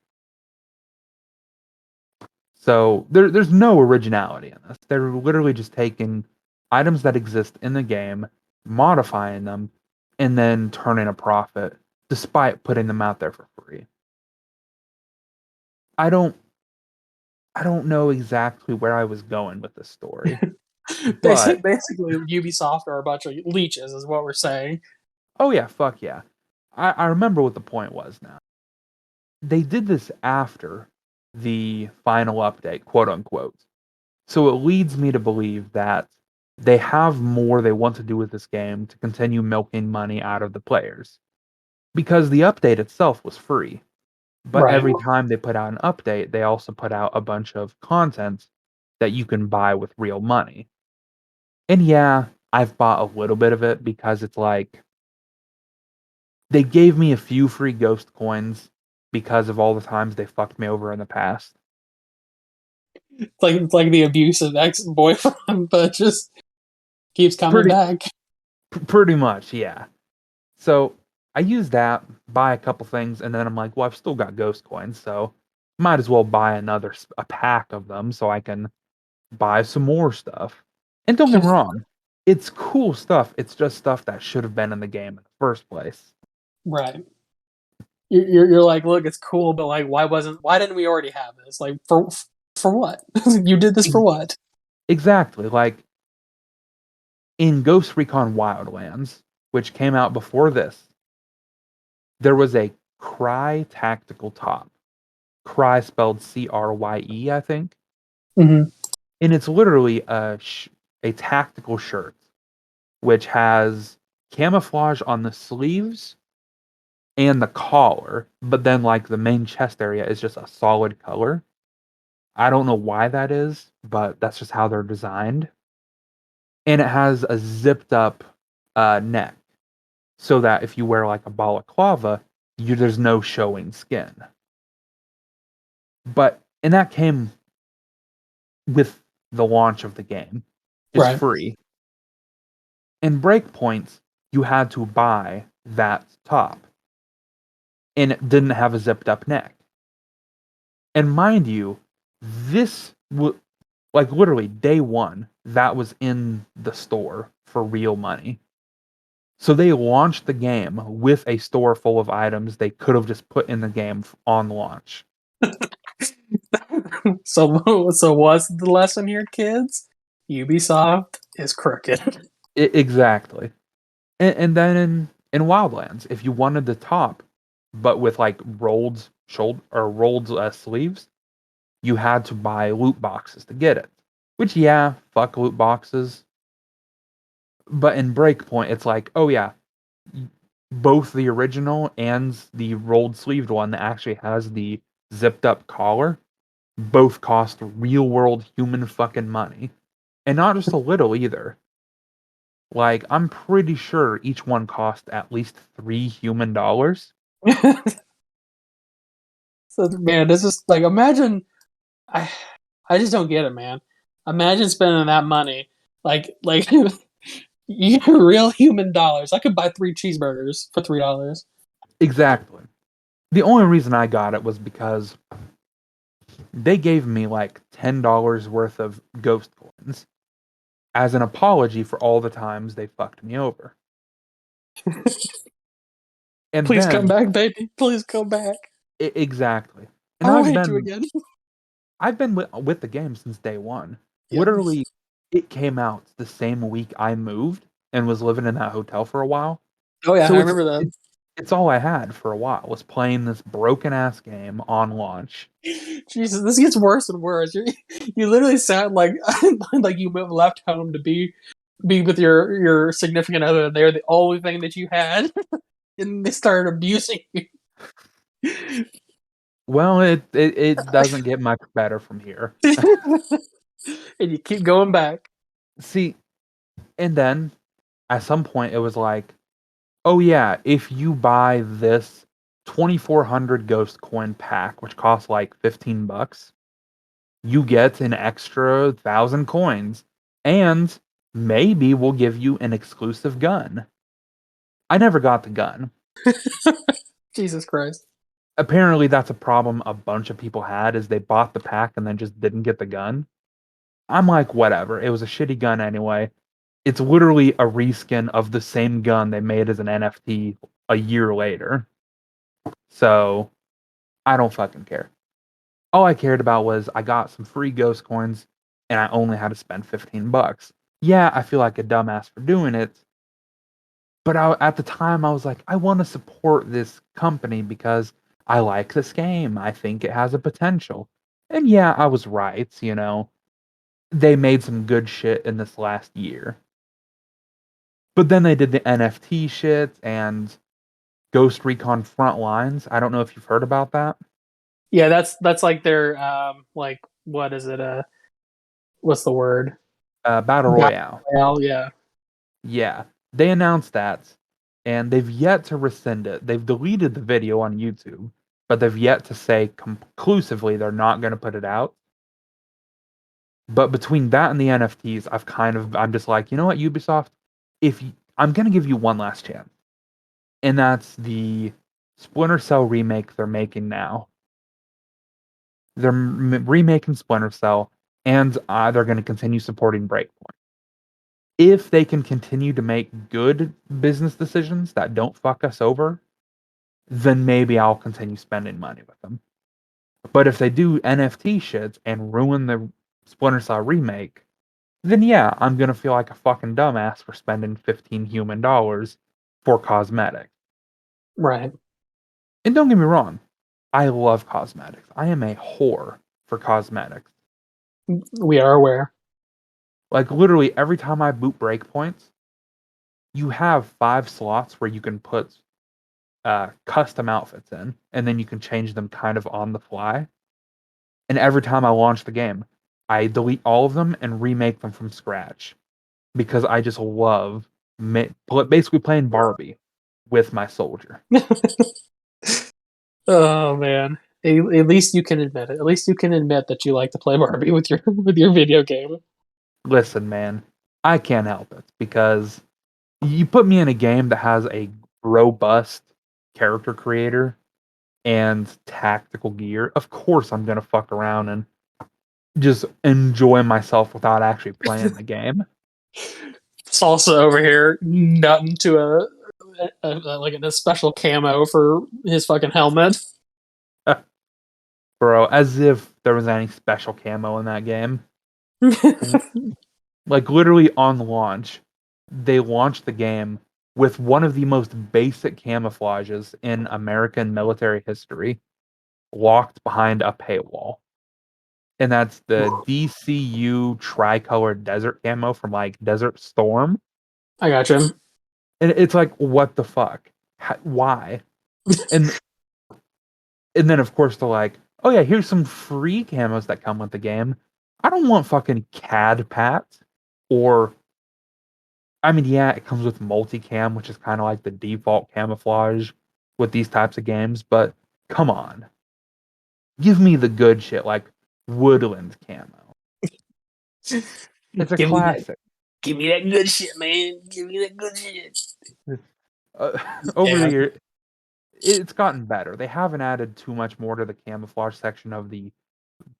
S2: So there's no originality in this. They're literally just taking items that exist in the game, modifying them, and then turning a profit, despite putting them out there for free. I don't know exactly where I was going with this story, but
S1: Basically, Ubisoft are a bunch of leeches, is what we're saying.
S2: oh yeah, fuck yeah. I remember what the point was now. They did this after the final update, quote unquote. So it leads me to believe that they have more they want to do with this game to continue milking money out of the players. Because the update itself was free. But
S1: Right.
S2: every time they put out an update, they also put out a bunch of content that you can buy with real money. And yeah, I've bought a little bit of it because it's like they gave me a few free ghost coins because of all the times they fucked me over in the past.
S1: It's like the abusive ex boyfriend, but just keeps coming
S2: Pretty
S1: back.
S2: pretty much, yeah. So I use that, buy a couple things, and then I'm like, well, I've still got ghost coins, so might as well buy a pack of them so I can buy some more stuff. And don't get me wrong, it's cool stuff. It's just stuff that should have been in the game in the first place.
S1: Right. You're like, look, it's cool, but like, why didn't we already have this? Like, for what? You did this for
S2: Ex-
S1: what?
S2: Exactly. Like in Ghost Recon Wildlands, which came out before this, there was a Cry tactical top. Cry spelled Crye, I think.
S1: Mm-hmm.
S2: And it's literally a tactical shirt which has camouflage on the sleeves and the collar, but then like the main chest area is just a solid color. I don't know why that is, but that's just how they're designed. And it has a zipped up neck so that if you wear like a balaclava, there's no showing skin. But and that came with the launch of the game. It's
S1: Right.
S2: free. In Breakpoints, you had to buy that top, and it didn't have a zipped up neck. And mind you, this like literally day one, that was in the store for real money. So they launched the game with a store full of items they could have just put in the game on launch.
S1: So what's the lesson here, kids? Ubisoft is crooked.
S2: Exactly. And then in Wildlands, if you wanted the top, but with like rolled shoulder or rolled sleeves, you had to buy loot boxes to get it. Which yeah, fuck loot boxes. But in Breakpoint, it's like, oh yeah, both the original and the rolled sleeved one that actually has the zipped up collar both cost real world human fucking money. And not just a little either. Like, I'm pretty sure each one cost at least $3 human.
S1: So man, this is like imagine I I just don't get it, man. Imagine spending that money. Like real human dollars. I could buy 3 cheeseburgers for $3.
S2: Exactly. The only reason I got it was because they gave me like $10 worth of ghost coins as an apology for all the times they fucked me over. And
S1: Please come
S2: then
S1: back, baby. Please come back.
S2: exactly. And
S1: I won't hit you again.
S2: I've been with the game since day one.
S1: Yep.
S2: Literally, it came out the same week I moved and was living in that hotel for a while.
S1: Oh yeah, I
S2: So
S1: remember that.
S2: it's all I had for a while was playing this broken ass game on launch.
S1: Jesus, this gets worse and worse. You literally sound like like you left home to be with your significant other, and they're the only thing that you had, and they started abusing you.
S2: Well, it doesn't get much better from here.
S1: And you keep going back.
S2: See, and then at some point it was like, oh yeah, if you buy this 2400 ghost coin pack, which costs like $15, you get an extra 1,000 coins, and maybe we'll give you an exclusive gun. I never got the gun.
S1: Jesus Christ.
S2: apparently that's a problem a bunch of people had, is they bought the pack and then just didn't get the gun. I'm like, whatever. It was a shitty gun anyway. It's literally a reskin of the same gun they made as an NFT a year later. So I don't fucking care. All I cared about was I got some free ghost coins and I only had to spend $15. Yeah, I feel like a dumbass for doing it, but at the time I was like, I want to support this company because I like this game. I think it has a potential. And yeah, I was right, you know. They made some good shit in this last year. But then they did the NFT shit and Ghost Recon Frontlines. I don't know if you've heard about that.
S1: Yeah, that's like their like what is it? What's the word?
S2: Battle
S1: Battle
S2: Royale.
S1: Royale. Yeah.
S2: Yeah, they announced that, and they've yet to rescind it. They've deleted the video on YouTube, but they've yet to say conclusively they're not going to put it out. But between that and the NFTs, I'm just like, you know what, Ubisoft, I'm going to give you one last chance, and that's the Splinter Cell remake they're making now. They're remaking Splinter Cell, and they're going to continue supporting Breakpoint. If they can continue to make good business decisions that don't fuck us over, then maybe I'll continue spending money with them. But if they do NFT shit and ruin the Splinter Cell remake, then yeah, I'm gonna feel like a fucking dumbass for spending $15 human for cosmetics.
S1: Right.
S2: And don't get me wrong, I love cosmetics. I am a whore for cosmetics.
S1: We are aware.
S2: Like literally every time I boot breakpoints, you have 5 slots where you can put custom outfits in, and then you can change them kind of on the fly. And every time I launch the game, I delete all of them and remake them from scratch because I just love basically playing Barbie with my soldier.
S1: Oh man. At least you can admit it. At least you can admit that you like to play Barbie with your video game.
S2: Listen, man, I can't help it because you put me in a game that has a robust character creator and tactical gear. Of course, I'm gonna fuck around and just enjoy myself without actually playing the game.
S1: Salsa over here nutting to like a special camo for his fucking helmet.
S2: Bro, as if there was any special camo in that game. Like literally on launch, they launched the game with one of the most basic camouflages in American military history, locked behind a paywall. And that's the DCU tricolor desert camo from like Desert Storm.
S1: I got you.
S2: And it's like, what the fuck? Why? And and then of course they're like, oh yeah, here's some free camos that come with the game. I don't want fucking CAD pats or I mean, yeah, it comes with multicam, which is kind of like the default camouflage with these types of games, but come on. Give me the good shit like woodland camo. It's a
S1: Give me that.
S2: classic.
S1: Give me that good shit, man. Give me that good shit.
S2: Over the
S1: Yeah.
S2: year, it's gotten better. They haven't added too much more to the camouflage section of the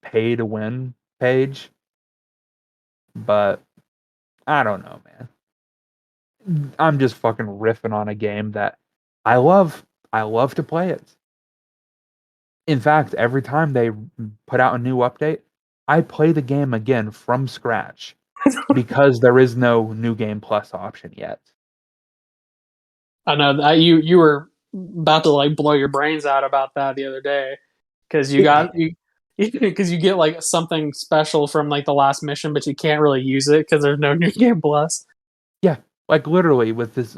S2: pay to win page, but I don't know, man. I'm just fucking riffing on a game that I love. I love to play it. In fact, every time they put out a new update, I play the game again from scratch because there is no new game plus option yet.
S1: I know that you were about to like blow your brains out about that the other day because you
S2: It,
S1: got you because you get like something special from like the last mission, but you can't really use it because there's no new game plus.
S2: yeah, like literally with this,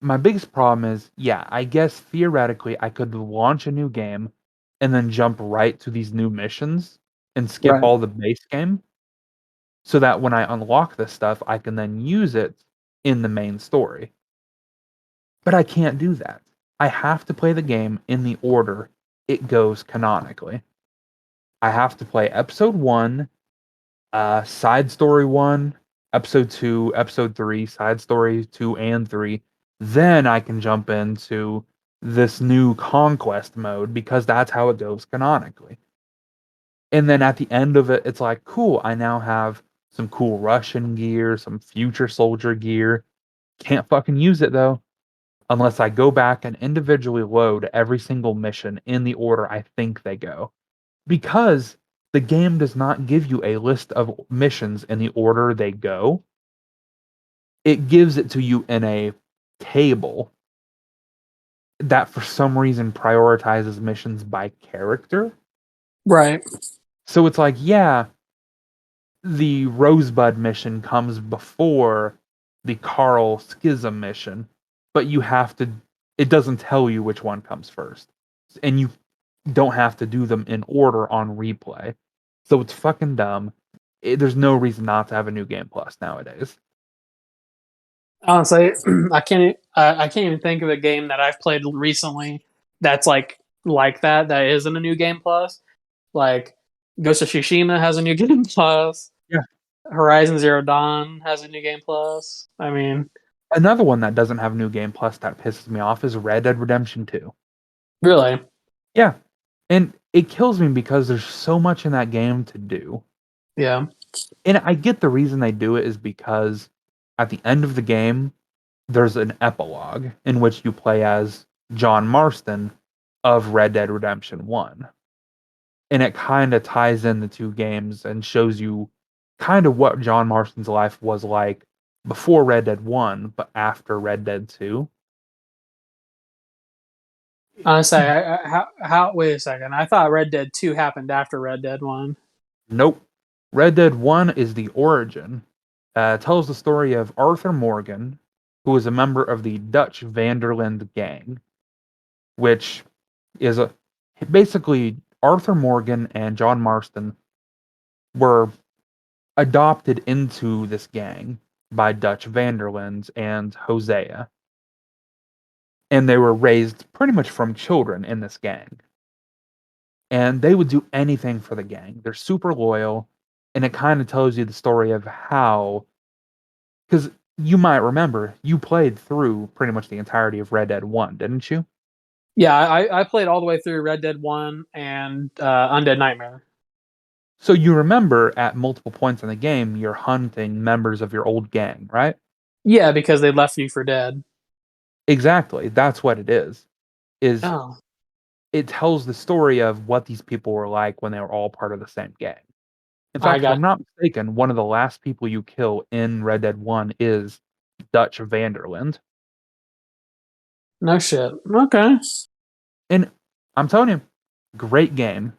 S2: my biggest problem is, yeah, I guess theoretically I could launch a new game and then jump right to these new missions and skip
S1: Right.
S2: all the base game so that when I unlock this stuff, I can then use it in the main story. But I can't do that. I have to play the game in the order it goes canonically. I have to play episode 1, side story 1, episode 2, episode 3, side story 2 and 3. Then I can jump into this new conquest mode because that's how it goes canonically. And then at the end of it, it's like, cool, I now have some cool Russian gear, some future soldier gear. Can't fucking use it though, unless I go back and individually load every single mission in the order I think they go. Because the game does not give you a list of missions in the order they go, it gives it to you in a table that for some reason prioritizes missions by character.
S1: Right.
S2: So it's like, yeah, the Rosebud mission comes before the Carl Schism mission, but you have to, it doesn't tell you which one comes first. And you don't have to do them in order on replay. So it's fucking dumb. There's no reason not to have a new game plus nowadays.
S1: Honestly, I can't even think of a game that I've played recently that's like that that isn't a new game plus. Like Ghost of Tsushima has a new game plus.
S2: Yeah.
S1: Horizon Zero Dawn has a new game plus. I mean,
S2: Another one that doesn't have new game plus that pisses me off is Red Dead Redemption 2.
S1: really,
S2: Yeah. And it kills me because there's so much in that game to do.
S1: yeah.
S2: And I get the reason they do it is because at the end of the game, there's an epilogue in which you play as John Marston of Red Dead Redemption 1. And it kind of ties in the two games and shows you kind of what John Marston's life was like before Red Dead 1, but after Red Dead 2.
S1: Honestly, how? Wait a second. I thought Red Dead 2 happened after Red Dead 1.
S2: Nope. Red Dead 1 is the origin. It tells the story of Arthur Morgan, who was a member of the Dutch Vanderland gang, which is basically Arthur Morgan and John Marston were adopted into this gang by Dutch Vanderlands and Hosea. And they were raised pretty much from children in this gang. And they would do anything for the gang. They're super loyal, and it kind of tells you the story of how, because you might remember you played through pretty much the entirety of Red Dead 1, didn't you?
S1: Yeah, I played all the way through Red Dead 1 and Undead Nightmare.
S2: So you remember at multiple points in the game you're hunting members of your old gang, right?
S1: Yeah, because they left you for dead.
S2: Exactly. That's what it is. Is
S1: Oh,
S2: it tells the story of what these people were like when they were all part of the same gang. In
S1: I
S2: fact, if
S1: got
S2: I'm not mistaken, one of the last people you kill in Red Dead 1 is Dutch Vanderland.
S1: no shit. Okay.
S2: And I'm telling you, great game.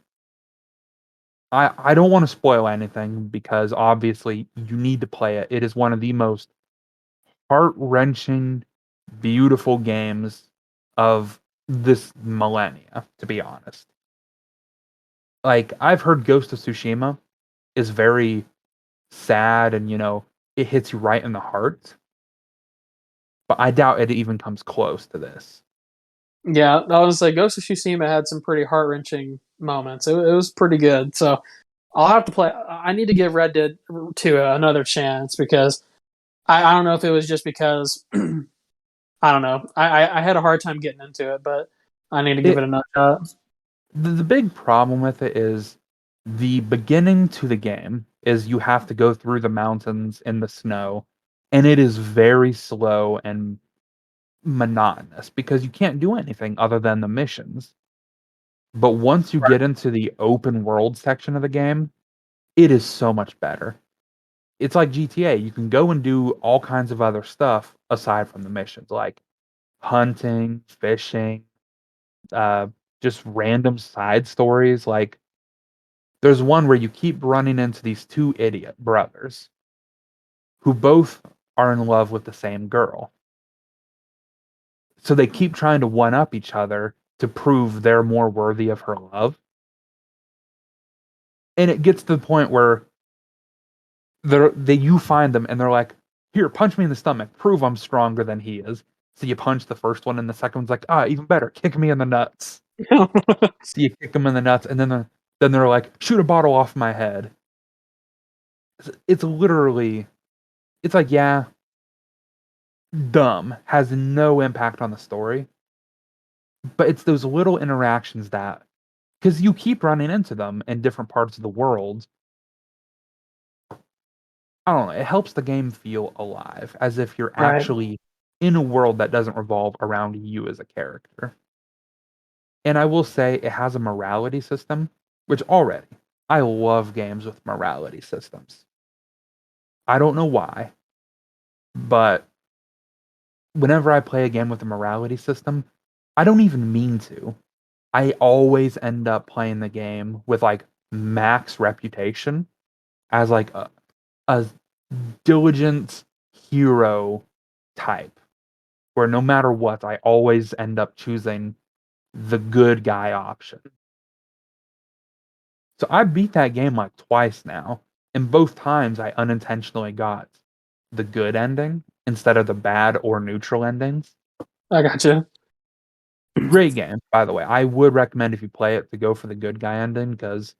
S2: I don't want to spoil anything because obviously you need to play it. It is one of the most heart-wrenching, beautiful games of this millennia, to be honest. Like, I've heard Ghost of Tsushima is very sad and, it hits you right in the heart. But I doubt it even comes close to this.
S1: Yeah, I was like, Ghost of Tsushima had some pretty heart wrenching moments. It was pretty good. So I'll have to play. I need to give Red Dead 2 another chance because I don't know if it was just because I don't know. I had a hard time getting into it, but I need to give it
S2: It
S1: another shot.
S2: the big problem with it is the beginning to the game is you have to go through the mountains in the snow, and it is very slow and monotonous because you can't do anything other than the missions. But once you get into the open world section of the game, it is so much better. It's like GTA. You can go and do all kinds of other stuff aside from the missions, like hunting, fishing, uh, just random side stories. Like there's one where you keep running into these two idiot brothers who both are in love with the same girl. So they keep trying to one up each other to prove they're more worthy of her love. And it gets to the point where you find them and they're like, "Here, punch me in the stomach. Prove I'm stronger than he is." So you punch the first one, and the second one's like, "Ah, even better. Kick me in the nuts." So you kick them in the nuts, and then they're like, "Shoot a bottle off my head." It's literally, it's like, yeah, dumb, has no impact on the story, But it's those little interactions that, because you keep running into them in different parts of the world, I don't know, it helps the game feel alive, as if you're
S1: Right.
S2: actually in a world that doesn't revolve around you as a character. And I will say it has a morality system, which already, I love games with morality systems. I don't know why, but whenever I play a game with a morality system, I don't even mean to. I always end up playing the game with like max reputation as like a diligent hero type, where no matter what, I always end up choosing the good guy option. So I beat that game like twice now, and both times I unintentionally got the good ending instead of the bad or neutral endings.
S1: I gotcha.
S2: Great game, by the way. I would recommend if you play it to go for the good guy ending because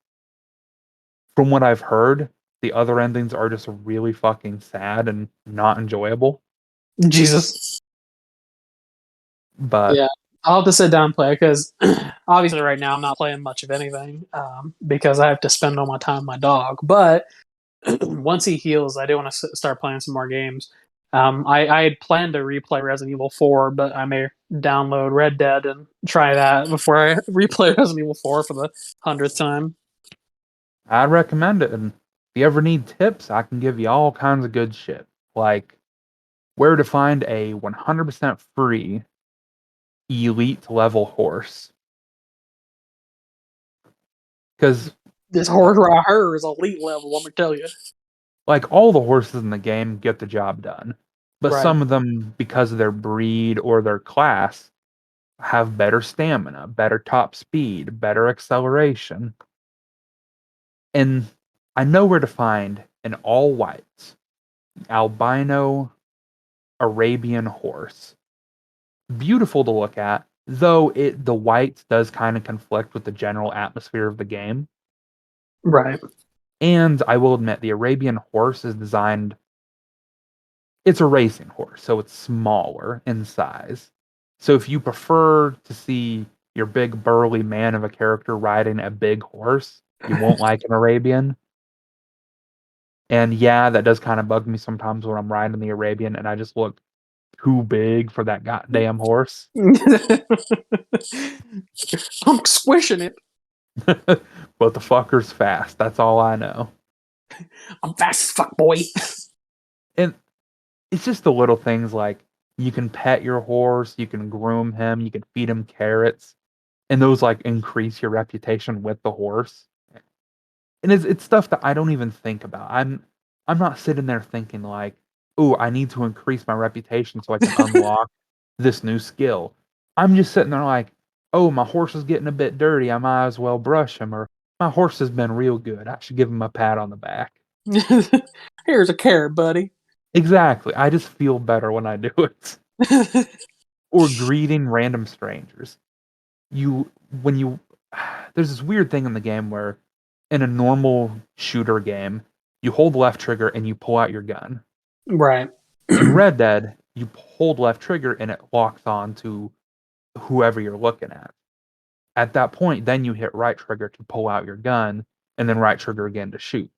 S2: from what I've heard, the other endings are just really fucking sad and not enjoyable.
S1: Jesus.
S2: But
S1: Yeah. I'll have to sit down and play because obviously right now I'm not playing much of anything because I have to spend all my time with my dog. But once he heals, I do want to start playing some more games. I had planned to replay Resident Evil 4, but I may download Red Dead and try that before I replay Resident Evil 4 for the 100th time.
S2: I'd recommend it. And if you ever need tips, I can give you all kinds of good shit. Like where to find a 100% free elite level horse. Because
S1: This horse right here is elite level, let me tell you.
S2: like all the horses in the game get the job done. But
S1: Right.
S2: some of them, because of their breed or their class, have better stamina, better top speed, better acceleration. And I know where to find an all white albino Arabian horse. Beautiful to look at, though the white does kind of conflict with the general atmosphere of the game.
S1: Right.
S2: And I will admit, the Arabian horse is designed, it's a racing horse, so it's smaller in size. So if you prefer to see your big burly man of a character riding a big horse, you won't like an Arabian. And yeah, that does kind of bug me sometimes when I'm riding the Arabian and I just look too big for that goddamn horse.
S1: I'm squishing it.
S2: But the fucker's fast. That's all I know.
S1: I'm fast as fuck, boy.
S2: And it's just the little things like you can pet your horse, you can groom him, you can feed him carrots, and those like increase your reputation with the horse. And it's stuff that I don't even think about. I'm not sitting there thinking like, "Oh, I need to increase my reputation so I can unlock this new skill." I'm just sitting there like, "Oh, my horse is getting a bit dirty. I might as well brush him," or "My horse has been real good. I should give him a pat on the back."
S1: Here's a carrot, buddy.
S2: Exactly. I just feel better when I do it. Or greeting random strangers. You when you there's this weird thing in the game where in a normal shooter game, you hold left trigger and you pull out your gun.
S1: Right.
S2: In Red Dead, you hold left trigger and it locks on to whoever you're looking at. At that point, then you hit right trigger to pull out your gun and then right trigger again to shoot.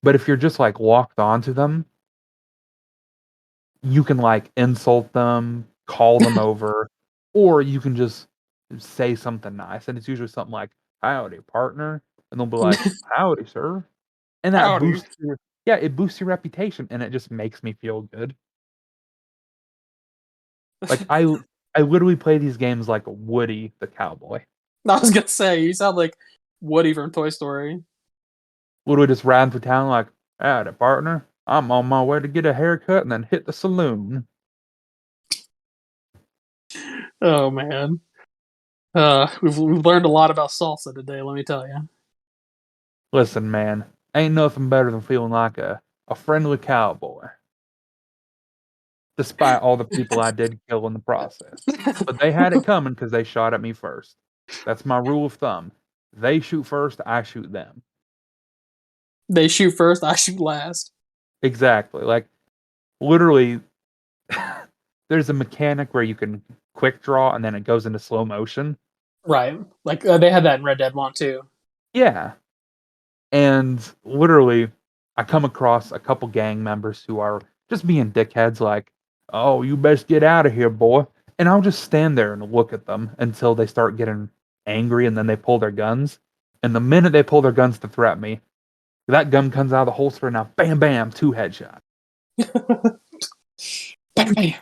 S2: But if you're just like locked onto them, you can like insult them, call them over, or you can just say something nice. And it's usually something like, "Howdy, partner." And they'll be like, "Howdy, sir." And that
S1: Howdy.
S2: boosts your, yeah, it boosts your reputation and it just makes me feel good. Like I literally play these games like Woody the cowboy.
S1: I was gonna say you sound like Woody from Toy Story.
S2: Literally just riding through town like, "Howdy, partner. I'm on my way to get a haircut and then hit the saloon."
S1: Oh man. We've learned a lot about salsa today. Let me tell you.
S2: Listen, man, ain't nothing better than feeling like a friendly cowboy, despite all the people I did kill in the process. But they had it coming because they shot at me first. That's my rule of thumb. They shoot first, I shoot them.
S1: They shoot first, I shoot last.
S2: Exactly. Like literally, there's a mechanic where you can quick draw and then it goes into slow motion.
S1: Right. Like they had that in Red Dead 1 too.
S2: Yeah. And literally, I come across a couple gang members who are just being dickheads, like, oh, you best get out of here, boy. And I'll just stand there and look at them until they start getting angry and then they pull their guns. And the minute they pull their guns to threaten me, that gun comes out of the holster and now bam, bam, 2 headshots.
S1: Bam, bam.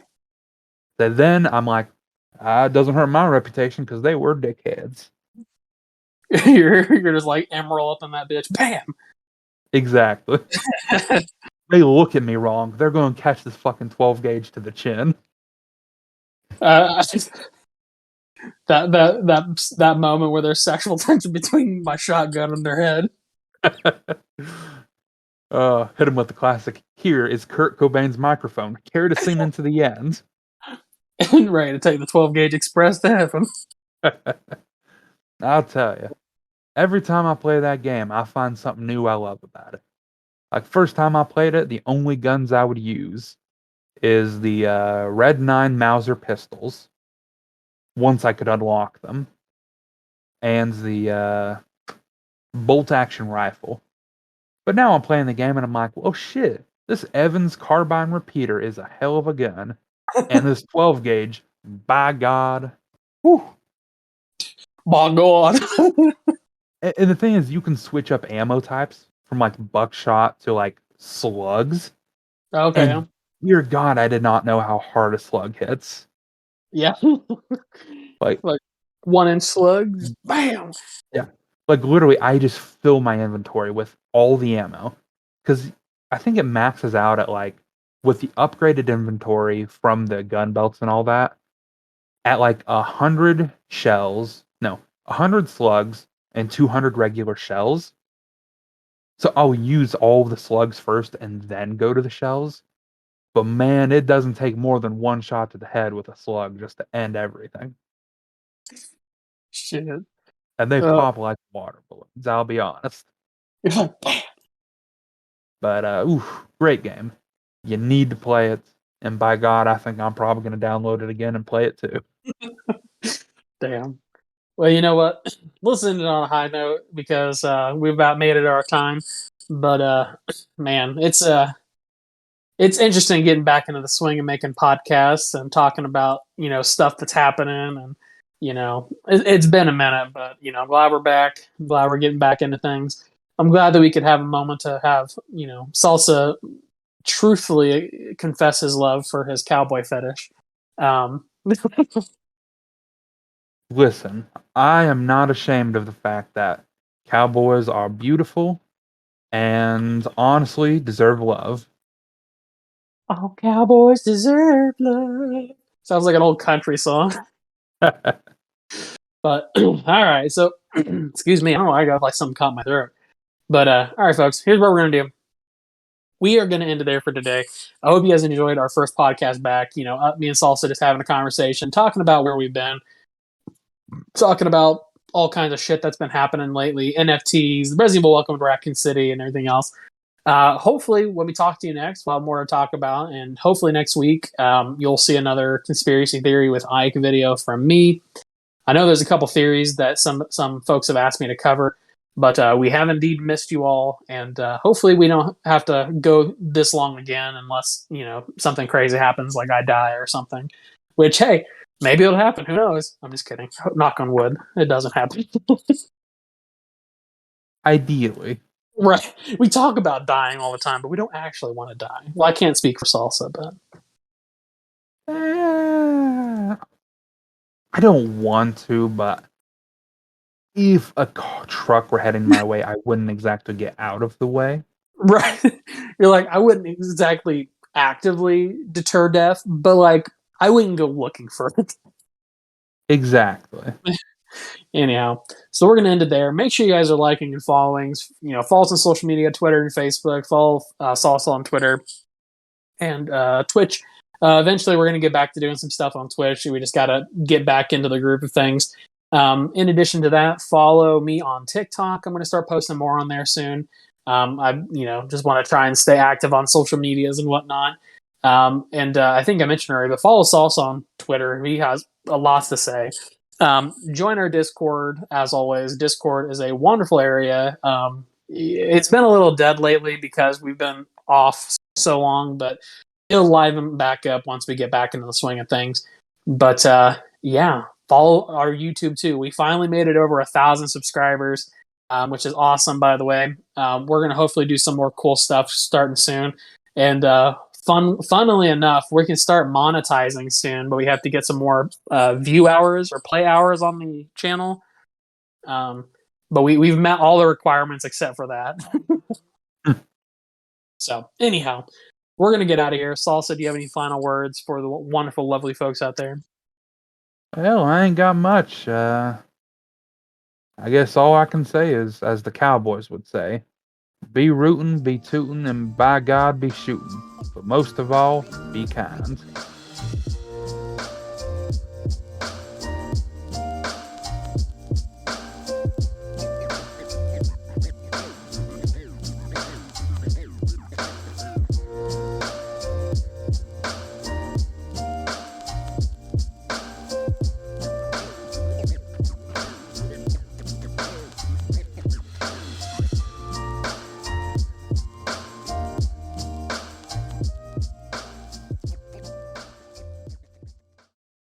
S2: So then I'm like, it doesn't hurt my reputation because they were dickheads.
S1: You're just like Emerald up in that bitch. Bam.
S2: Exactly. They look at me wrong. They're going to catch this fucking 12 gauge to the chin.
S1: That moment where there's sexual tension between my shotgun and their head.
S2: Hit him with the classic. Here is Kurt Cobain's microphone. Care to sing into the end?
S1: And ready to take the 12 gauge express to heaven.
S2: I'll tell you. Every time I play that game, I find something new I love about it. Like, first time I played it, the only guns I would use is the Red 9 Mauser pistols, once I could unlock them, and the bolt-action rifle. But now I'm playing the game and I'm like, oh shit, this Evans carbine repeater is a hell of a gun. And this 12 gauge, by God, whew.
S1: My God.
S2: And the thing is, you can switch up ammo types from like buckshot to like slugs.
S1: Okay.
S2: And dear God, I did not know how hard a slug hits.
S1: Yeah.
S2: Like
S1: 1-inch slugs. Bam.
S2: Yeah. Like literally, I just fill my inventory with all the ammo. Because I think it maxes out at like, with the upgraded inventory from the gun belts and all that, at like 100 shells, no, 100 slugs and 200 regular shells. So I'll use all of the slugs first and then go to the shells. But man, it doesn't take more than one shot to the head with a slug just to end everything.
S1: Shit.
S2: And they pop like water balloons, I'll be honest. But, great game. You need to play it. And by God, I think I'm probably going to download it again and play it too.
S1: Damn. Well, you know what? Let's end it on a high note because we've about made it our time. But man, it's interesting getting back into the swing of making podcasts and talking about stuff that's happening, and it's been a minute, but I'm glad we're back. I'm glad we're getting back into things. I'm glad that we could have a moment to have Salsa truthfully confess his love for his cowboy fetish.
S2: Listen, I am not ashamed of the fact that cowboys are beautiful and honestly deserve love.
S1: All cowboys deserve love. Sounds like an old country song. But all right, so excuse me, I don't know, I got like something caught in my throat. But all right, folks, here's what we're gonna do. We are gonna end it there for today. I hope you guys enjoyed our first podcast back. Me and Salsa just having a conversation, talking about where we've been, talking about all kinds of shit that's been happening lately, NFTs, the Resident Evil Welcome to Raccoon City, and everything else. Hopefully, when we talk to you next, we'll have more to talk about, and hopefully next week you'll see another conspiracy theory with Ike video from me. I know there's a couple theories that some folks have asked me to cover, but we have indeed missed you all, and hopefully we don't have to go this long again unless something crazy happens, like I die or something. Which, hey, maybe it'll happen. Who knows? I'm just kidding. Knock on wood. It doesn't happen.
S2: Ideally.
S1: Right. We talk about dying all the time, but we don't actually want to die. Well, I can't speak for Salsa, but
S2: I don't want to, but if a truck were heading my way, I wouldn't exactly get out of the way.
S1: Right. You're like, I wouldn't exactly actively deter death, but like, I wouldn't go looking for it.
S2: Exactly.
S1: Anyhow, so we're going to end it there. Make sure you guys are liking and following. Follow us on social media, Twitter and Facebook. Follow Salsa on Twitter and Twitch. Eventually, we're going to get back to doing some stuff on Twitch. We just got to get back into the group of things. In addition to that, follow me on TikTok. I'm going to start posting more on there soon. I just want to try and stay active on social medias and whatnot. And I think I mentioned already, but follow Salsa on Twitter. He has a lot to say. Join our Discord, as always. Discord is a wonderful area. It's been a little dead lately because we've been off so long, but it'll liven back up once we get back into the swing of things. But yeah, follow our YouTube too. We finally made it over 1,000 subscribers, which is awesome, by the way. We're going to hopefully do some more cool stuff starting soon. And funnily enough, we can start monetizing soon, but we have to get some more view hours or play hours on the channel. But we've met all the requirements except for that. So anyhow, we're going to get out of here. Salsa, do you have any final words for the wonderful, lovely folks out there?
S2: Well, I ain't got much. I guess all I can say is, as the Cowboys would say, be rootin', be tootin', and by God, be shootin'. But most of all, be kind.